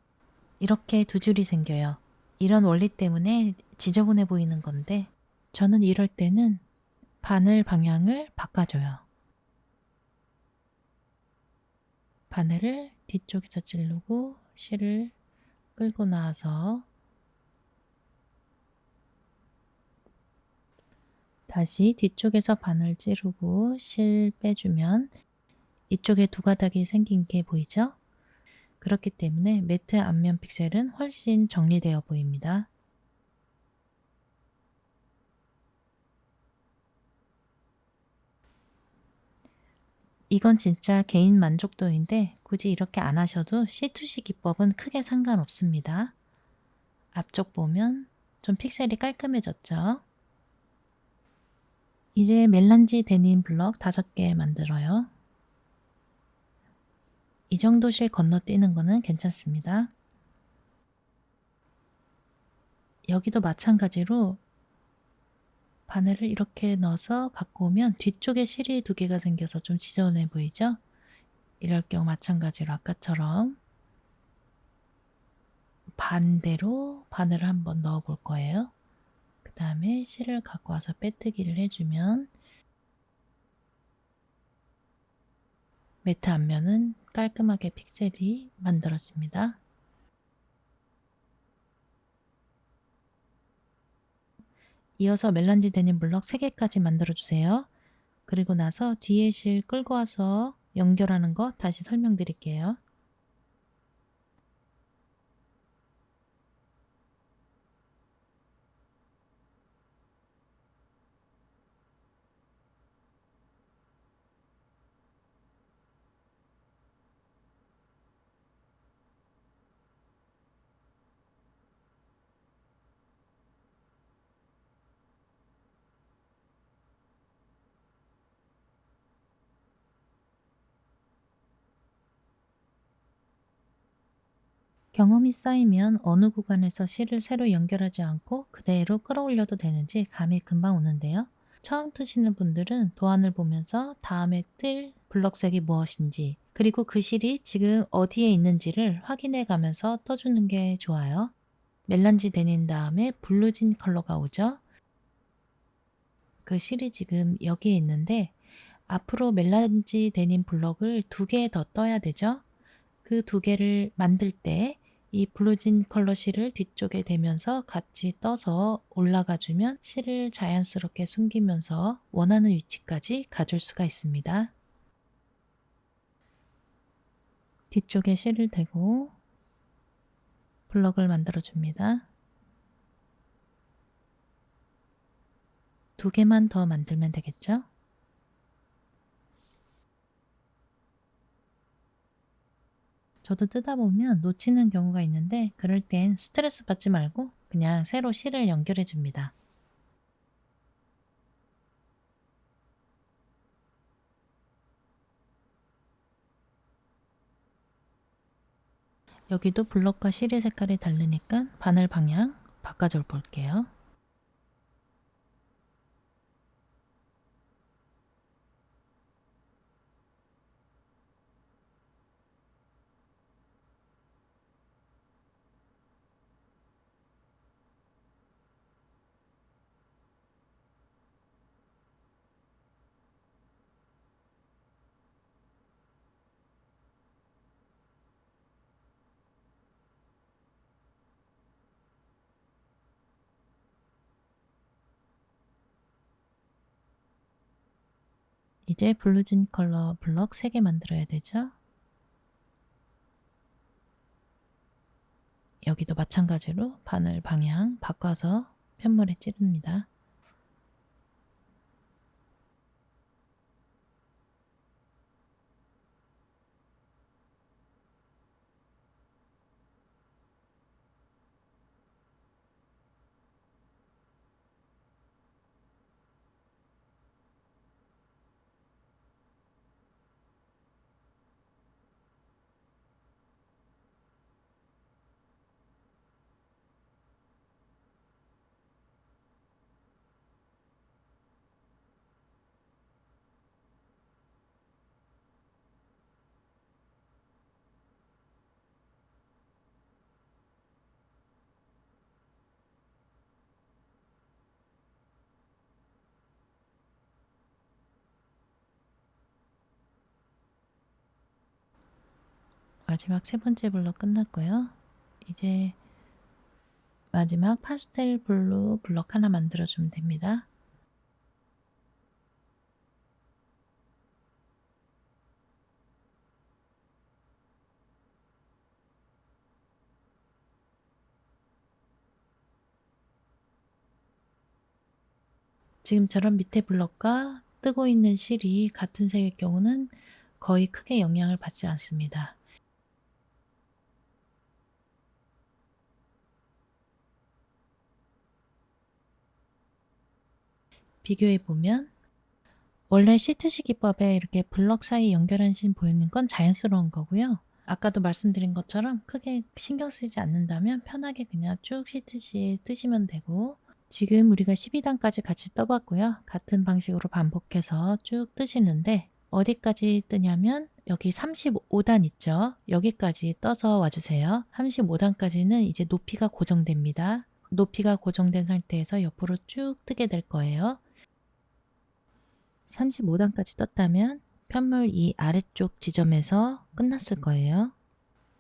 이렇게 2줄이 생겨요. 이런 원리 때문에 지저분해 보이는 건데 저는 이럴 때는 바늘 방향을 바꿔줘요. 바늘을 뒤쪽에서 찌르고 실을 끌고 나와서 다시 뒤쪽에서 바늘 찌르고 실 빼주면 이쪽에 2가닥이 생긴 게 보이죠? 그렇기 때문에 매트 앞면 픽셀은 훨씬 정리되어 보입니다. 이건 진짜 개인 만족도인데 굳이 이렇게 안 하셔도 C2C 기법은 크게 상관없습니다. 앞쪽 보면 좀 픽셀이 깔끔해졌죠? 이제 멜란지 데님 블럭 5개 만들어요. 이 정도 실 건너뛰는 거는 괜찮습니다. 여기도 마찬가지로 바늘을 이렇게 넣어서 갖고 오면 뒤쪽에 실이 2개가 생겨서 좀 지저분해 보이죠? 이럴 경우 마찬가지로 아까처럼 반대로 바늘을 한번 넣어 볼 거예요. 그 다음에 실을 갖고 와서 빼뜨기를 해주면 매트 앞면은 깔끔하게 픽셀이 만들어집니다. 이어서 멜란지 데님 블럭 3개까지 만들어 주세요. 그리고 나서 뒤에 실 끌고 와서 연결하는 거 다시 설명드릴게요. 경험이 쌓이면 어느 구간에서 실을 새로 연결하지 않고 그대로 끌어올려도 되는지 감이 금방 오는데요. 처음 트시는 분들은 도안을 보면서 다음에 뜰 블럭색이 무엇인지 그리고 그 실이 지금 어디에 있는지를 확인해 가면서 떠주는 게 좋아요. 멜란지 데닌 다음에 블루진 컬러가 오죠. 그 실이 지금 여기에 있는데 앞으로 멜란지 데님 블럭을 2개 더 떠야 되죠. 그 2개를 만들 때 이 블루진 컬러 실을 뒤쪽에 대면서 같이 떠서 올라가 주면 실을 자연스럽게 숨기면서 원하는 위치까지 가줄 수가 있습니다. 뒤쪽에 실을 대고 블럭을 만들어 줍니다. 2개만 더 만들면 되겠죠? 저도 뜨다 보면 놓치는 경우가 있는데 그럴 땐 스트레스 받지 말고 그냥 새로 실을 연결해 줍니다. 여기도 블럭과 실의 색깔이 다르니까 바늘 방향 바꿔줘 볼게요. 이제 블루진 컬러 블럭 3개 만들어야 되죠. 여기도 마찬가지로 바늘 방향 바꿔서 편물에 찌릅니다. 마지막 3번째 블럭 끝났고요. 이제 마지막 파스텔 블루 블럭 하나 만들어주면 됩니다. 지금처럼 밑에 블럭과 뜨고 있는 실이 같은 색일 경우는 거의 크게 영향을 받지 않습니다. 비교해 보면 원래 시트식 기법에 이렇게 블럭 사이 연결한 신 보이는 건 자연스러운 거고요. 아까도 말씀드린 것처럼 크게 신경 쓰지 않는다면 편하게 그냥 쭉 시트식 뜨시면 되고 지금 우리가 12단까지 같이 떠봤고요. 같은 방식으로 반복해서 쭉 뜨시는데 어디까지 뜨냐면 여기 35단 있죠? 여기까지 떠서 와주세요. 35단까지는 이제 높이가 고정됩니다. 높이가 고정된 상태에서 옆으로 쭉 뜨게 될 거예요. 35단까지 떴다면 편물 이 아래쪽 지점에서 끝났을 거예요.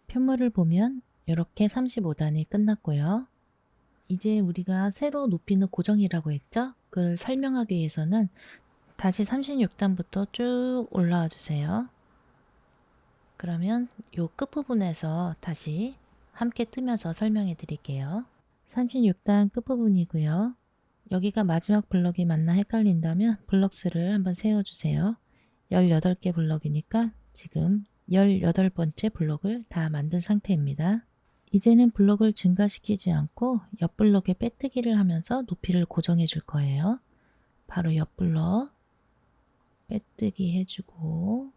편물을 보면 이렇게 35단이 끝났고요. 이제 우리가 세로 높이는 고정이라고 했죠? 그걸 설명하기 위해서는 다시 36단부터 쭉 올라와 주세요. 그러면 요 끝부분에서 다시 함께 뜨면서 설명해 드릴게요. 36단 끝부분이고요. 여기가 마지막 블럭이 맞나 헷갈린다면 블럭수를 한번 세워주세요. 18개 블럭이니까 지금 18번째 블럭을 다 만든 상태입니다. 이제는 블럭을 증가시키지 않고 옆 블럭에 빼뜨기를 하면서 높이를 고정해 줄 거예요. 바로 옆 블럭 빼뜨기 해주고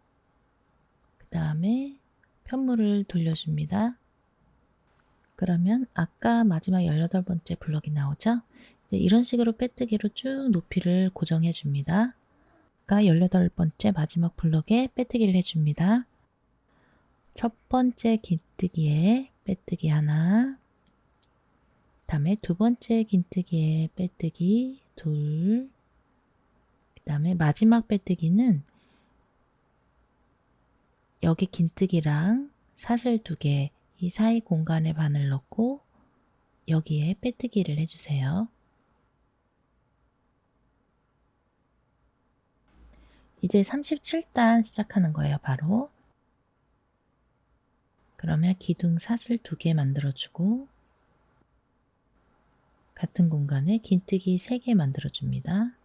그 다음에 편물을 돌려줍니다. 그러면 아까 마지막 18번째 블럭이 나오죠? 이런 식으로 빼뜨기로 쭉 높이를 고정해 줍니다. 아까 18번째 마지막 블럭에 빼뜨기를 해줍니다. 첫 번째 긴뜨기에 빼뜨기 하나, 다음에 두 번째 긴뜨기에 빼뜨기 둘, 그 다음에 마지막 빼뜨기는 여기 긴뜨기랑 사슬 2개 이 사이 공간에 바늘 넣고 여기에 빼뜨기를 해주세요. 이제 37단 시작하는 거예요, 바로. 그러면 기둥 사슬 2개 만들어주고 같은 공간에 긴뜨기 3개 만들어줍니다.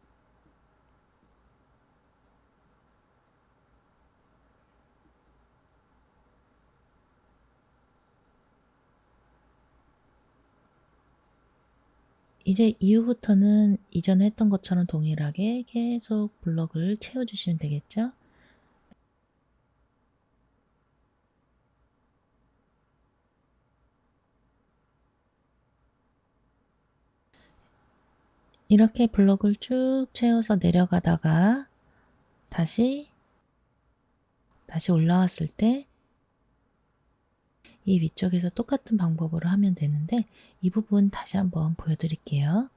이제 이후부터는 이전에 했던 것처럼 동일하게 계속 블럭을 채워주시면 되겠죠? 이렇게 블럭을 쭉 채워서 내려가다가 다시 올라왔을 때 이 위쪽에서 똑같은 방법으로 하면 되는데 이 부분 다시 한번 보여드릴게요.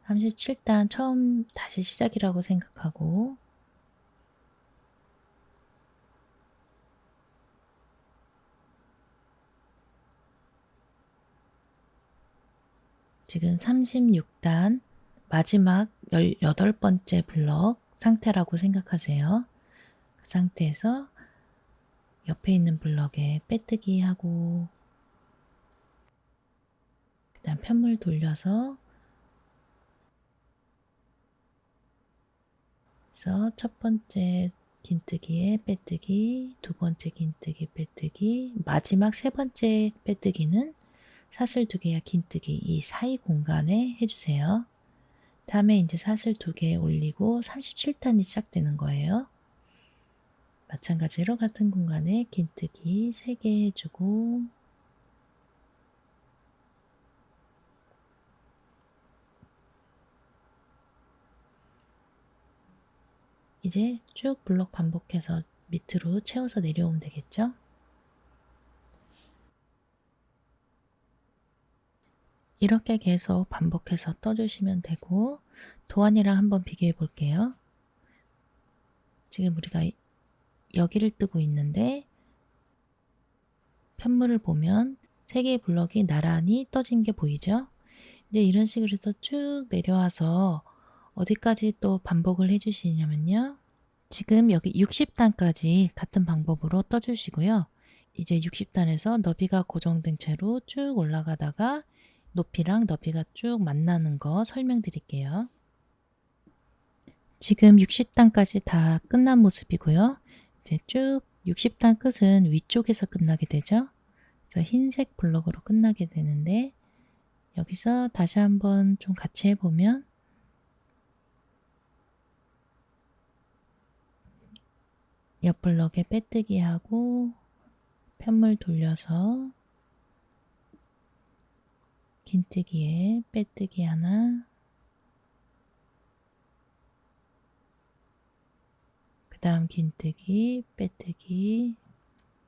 37단 처음 다시 시작이라고 생각하고 지금 36단 마지막 18번째 블럭 상태라고 생각하세요. 그 상태에서 옆에 있는 블럭에 빼뜨기 하고 그 다음 편물 돌려서 그래서 첫 번째 긴뜨기에 빼뜨기, 두 번째 긴뜨기 빼뜨기, 마지막 세 번째 빼뜨기는 사슬 2개와 긴뜨기 이 사이 공간에 해주세요. 다음에 이제 사슬 2개 올리고 37단이 시작되는 거예요. 마찬가지로 같은 공간에 긴뜨기 3개 해주고 이제 쭉 블럭 반복해서 밑으로 채워서 내려오면 되겠죠? 이렇게 계속 반복해서 떠주시면 되고 도안이랑 한번 비교해 볼게요. 지금 우리가 여기를 뜨고 있는데 편물을 보면 3개의 블럭이 나란히 떠진 게 보이죠? 이제 이런 식으로 해서 쭉 내려와서 어디까지 또 반복을 해주시냐면요. 지금 여기 60단까지 같은 방법으로 떠주시고요. 이제 60단에서 너비가 고정된 채로 쭉 올라가다가 높이랑 너비가 쭉 만나는 거 설명드릴게요. 지금 60단까지 다 끝난 모습이고요. 이제 쭉 60단 끝은 위쪽에서 끝나게 되죠. 그래서 흰색 블럭으로 끝나게 되는데 여기서 다시 한번 좀 같이 해보면 옆 블럭에 빼뜨기 하고 편물 돌려서 긴뜨기에 빼뜨기 하나 그 다음 긴뜨기, 빼뜨기,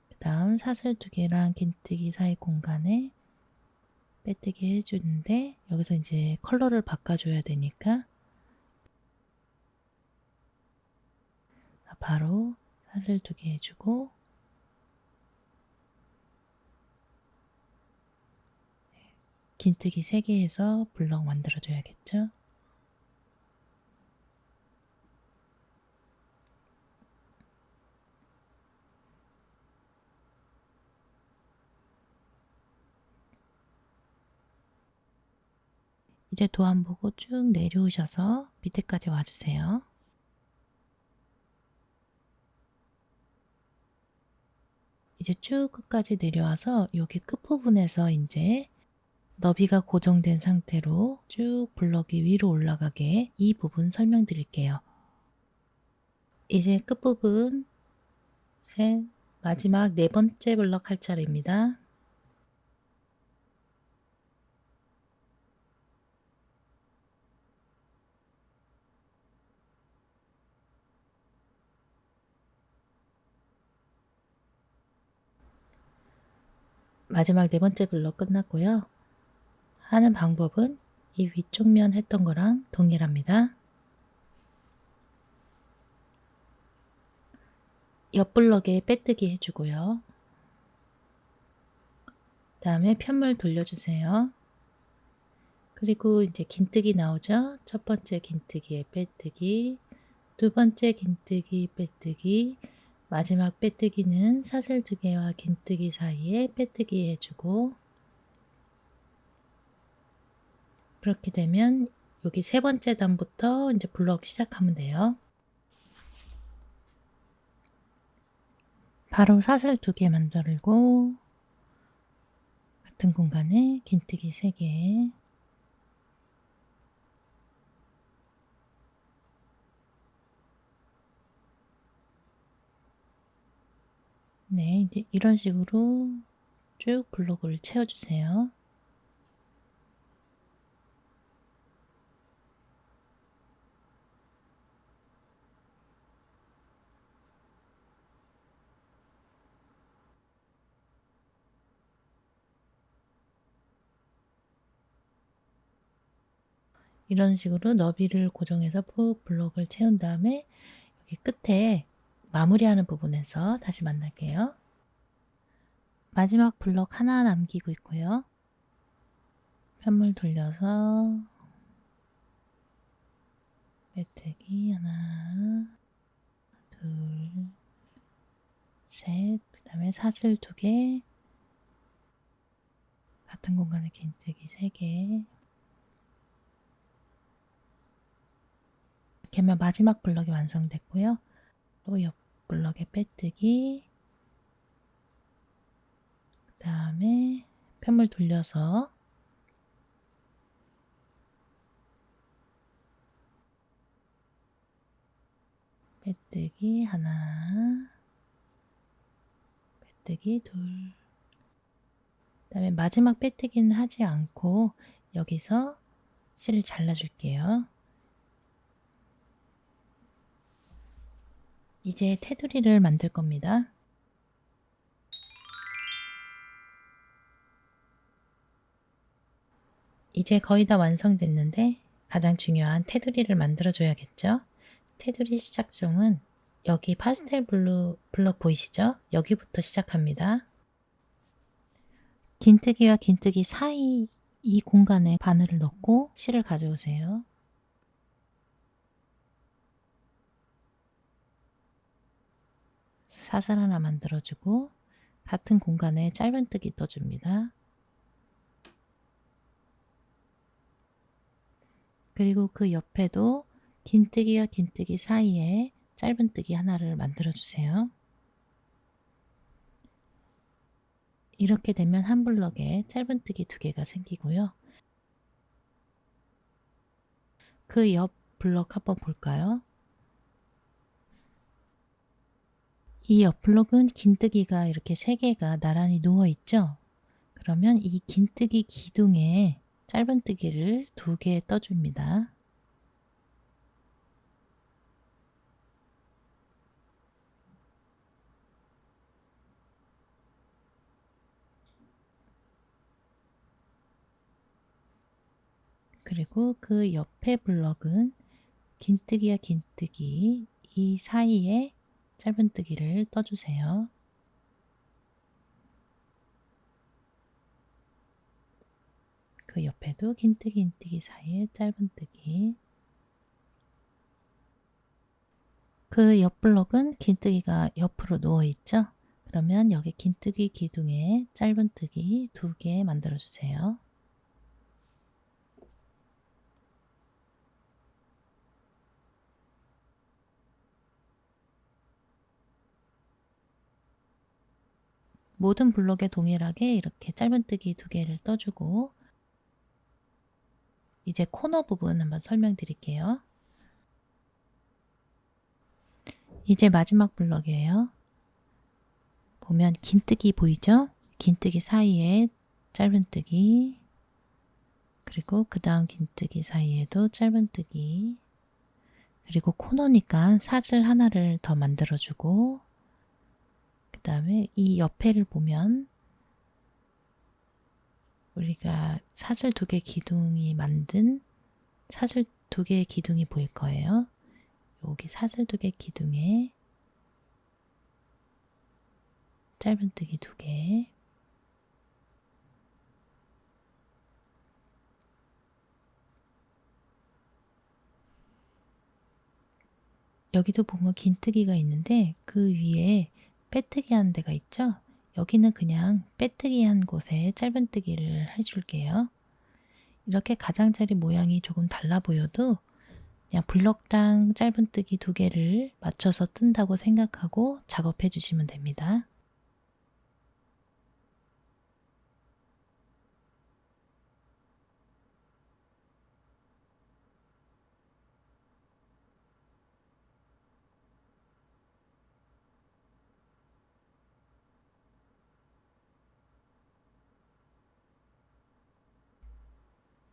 그 다음 사슬 2개랑 긴뜨기 사이 공간에 빼뜨기 해주는데, 여기서 이제 컬러를 바꿔줘야 되니까 바로 사슬 2개 해주고, 긴뜨기 3개 해서 블럭 만들어줘야겠죠. 이제 도안 보고 쭉 내려오셔서 밑에까지 와주세요. 이제 쭉 끝까지 내려와서 여기 끝부분에서 이제 너비가 고정된 상태로 쭉 블럭이 위로 올라가게 이 부분 설명드릴게요. 이제 끝부분 셋, 마지막 4번째 블럭 할 차례입니다. 마지막 4번째 블럭 끝났고요. 하는 방법은 이 위쪽 면 했던 거랑 동일합니다. 옆 블럭에 빼뜨기 해주고요. 다음에 편물 돌려주세요. 그리고 이제 긴뜨기 나오죠? 첫 번째 긴뜨기에 빼뜨기, 두 번째 긴뜨기 빼뜨기, 마지막 빼뜨기는 사슬 2개와 긴뜨기 사이에 빼뜨기 해주고, 그렇게 되면 여기 3번째 단부터 이제 블럭 시작하면 돼요. 바로 사슬 2개 만들고, 같은 공간에 긴뜨기 3개, 네, 이제 이런 식으로 쭉 블록을 채워주세요. 이런 식으로 너비를 고정해서 푹 블록을 채운 다음에 여기 끝에 마무리하는 부분에서 다시 만날게요. 마지막 블럭 하나 남기고 있고요. 편물 돌려서 빼뜨기 하나, 둘, 셋, 그 다음에 사슬 2개, 같은 공간에 긴뜨기 3개, 이렇게 하면 마지막 블럭이 완성됐고요. 또 옆 블럭에 빼뜨기, 그 다음에 편물 돌려서 빼뜨기 하나, 빼뜨기 둘, 그 다음에 마지막 빼뜨기는 하지 않고 여기서 실을 잘라줄게요. 이제 테두리를 만들 겁니다. 이제 거의 다 완성됐는데 가장 중요한 테두리를 만들어 줘야겠죠. 테두리 시작점은 여기 파스텔 블루 블럭 보이시죠? 여기부터 시작합니다. 긴뜨기와 긴뜨기 사이 이 공간에 바늘을 넣고 실을 가져오세요. 사슬 하나 만들어주고 같은 공간에 짧은뜨기 떠줍니다. 그리고 그 옆에도 긴뜨기와 긴뜨기 사이에 짧은뜨기 하나를 만들어주세요. 이렇게 되면 한 블럭에 짧은뜨기 2개가 생기고요. 그 옆 블럭 한번 볼까요? 이 옆 블럭은 긴뜨기가 이렇게 3개가 나란히 누워 있죠? 그러면 이 긴뜨기 기둥에 짧은뜨기를 2개 떠줍니다. 그리고 그 옆에 블럭은 긴뜨기와 긴뜨기 이 사이에 짧은뜨기를 떠주세요. 그 옆에도 긴뜨기 긴뜨기 사이에 짧은뜨기. 그 옆 블럭은 긴뜨기가 옆으로 누워있죠? 그러면 여기 긴뜨기 기둥에 짧은뜨기 2개 만들어주세요. 모든 블럭에 동일하게 이렇게 짧은뜨기 2개를 떠주고 이제 코너 부분 한번 설명드릴게요. 이제 마지막 블럭이에요. 보면 긴뜨기 보이죠? 긴뜨기 사이에 짧은뜨기, 그리고 그 다음 긴뜨기 사이에도 짧은뜨기, 그리고 코너니까 사슬 하나를 더 만들어주고, 그 다음에 이 옆에를 보면 우리가 사슬 2개 기둥이 만든 사슬 2개의 기둥이 보일 거예요. 여기 사슬 2개 기둥에 짧은뜨기 2개, 여기도 보면 긴뜨기가 있는데 그 위에 빼뜨기 한 데가 있죠? 여기는 그냥 빼뜨기 한 곳에 짧은뜨기를 해줄게요. 이렇게 가장자리 모양이 조금 달라 보여도 그냥 블럭당 짧은뜨기 2개를 맞춰서 뜬다고 생각하고 작업해 주시면 됩니다.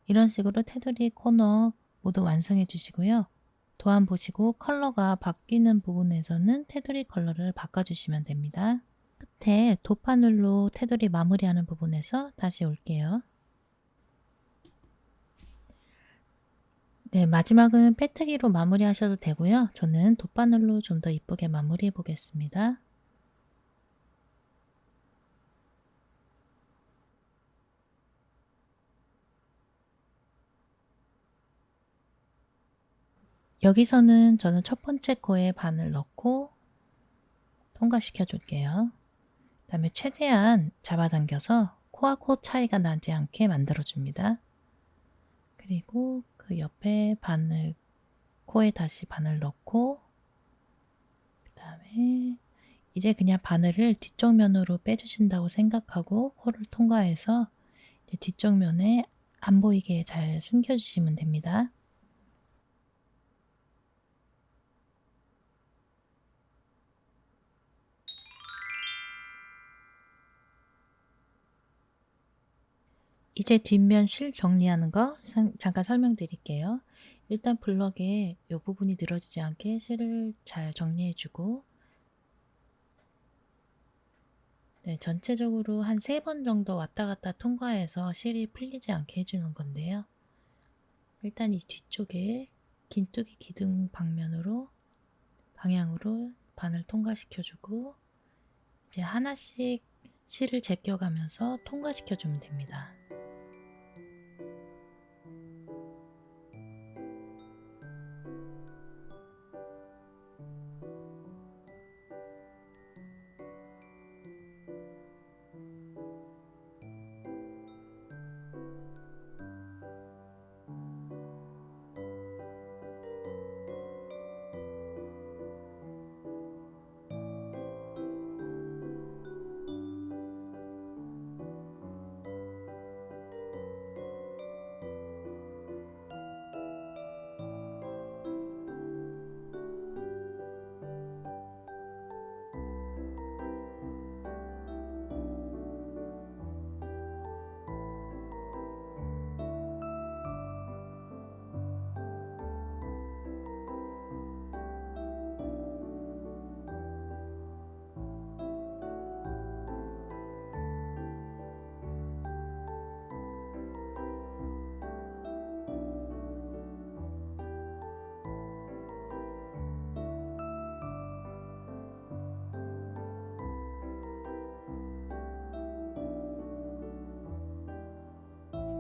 이런 식으로 테두리 코너 모두 완성해 주시고요. 도안 보시고 컬러가 바뀌는 부분에서는 테두리 컬러를 바꿔주시면 됩니다. 끝에 도파눌로 테두리 마무리하는 부분에서 다시 올게요. 네, 마지막은 빼뜨기로 마무리 하셔도 되고요. 저는 돗바늘로 좀 더 이쁘게 마무리해 보겠습니다. 여기서는 저는 첫 번째 코에 바늘 넣고 통과시켜 줄게요. 그 다음에 최대한 잡아당겨서 코와 코 차이가 나지 않게 만들어 줍니다. 그리고 그 옆에 바늘, 코에 다시 바늘 넣고 그 다음에 이제 그냥 바늘을 뒤쪽 면으로 빼주신다고 생각하고 코를 통과해서 이제 뒤쪽 면에 안 보이게 잘 숨겨주시면 됩니다. 이제 뒷면 실 정리하는 거 잠깐 설명드릴게요. 일단 블럭에 이 부분이 늘어지지 않게 실을 잘 정리해주고 네, 전체적으로 한 3번 정도 왔다 갔다 통과해서 실이 풀리지 않게 해주는 건데요. 일단 이 뒤쪽에 긴뜨기 기둥 방향으로 바늘 통과시켜주고 이제 하나씩 실을 제껴가면서 통과시켜주면 됩니다.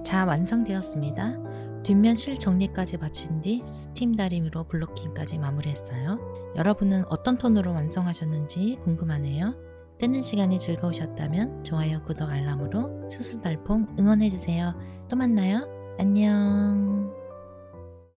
자, 완성되었습니다. 뒷면 실 정리까지 마친 뒤 스팀 다림으로 블로킹까지 마무리했어요. 여러분은 어떤 톤으로 완성하셨는지 궁금하네요. 뜨는 시간이 즐거우셨다면 좋아요, 구독, 알람으로 수수달퐁 응원해주세요. 또 만나요. 안녕.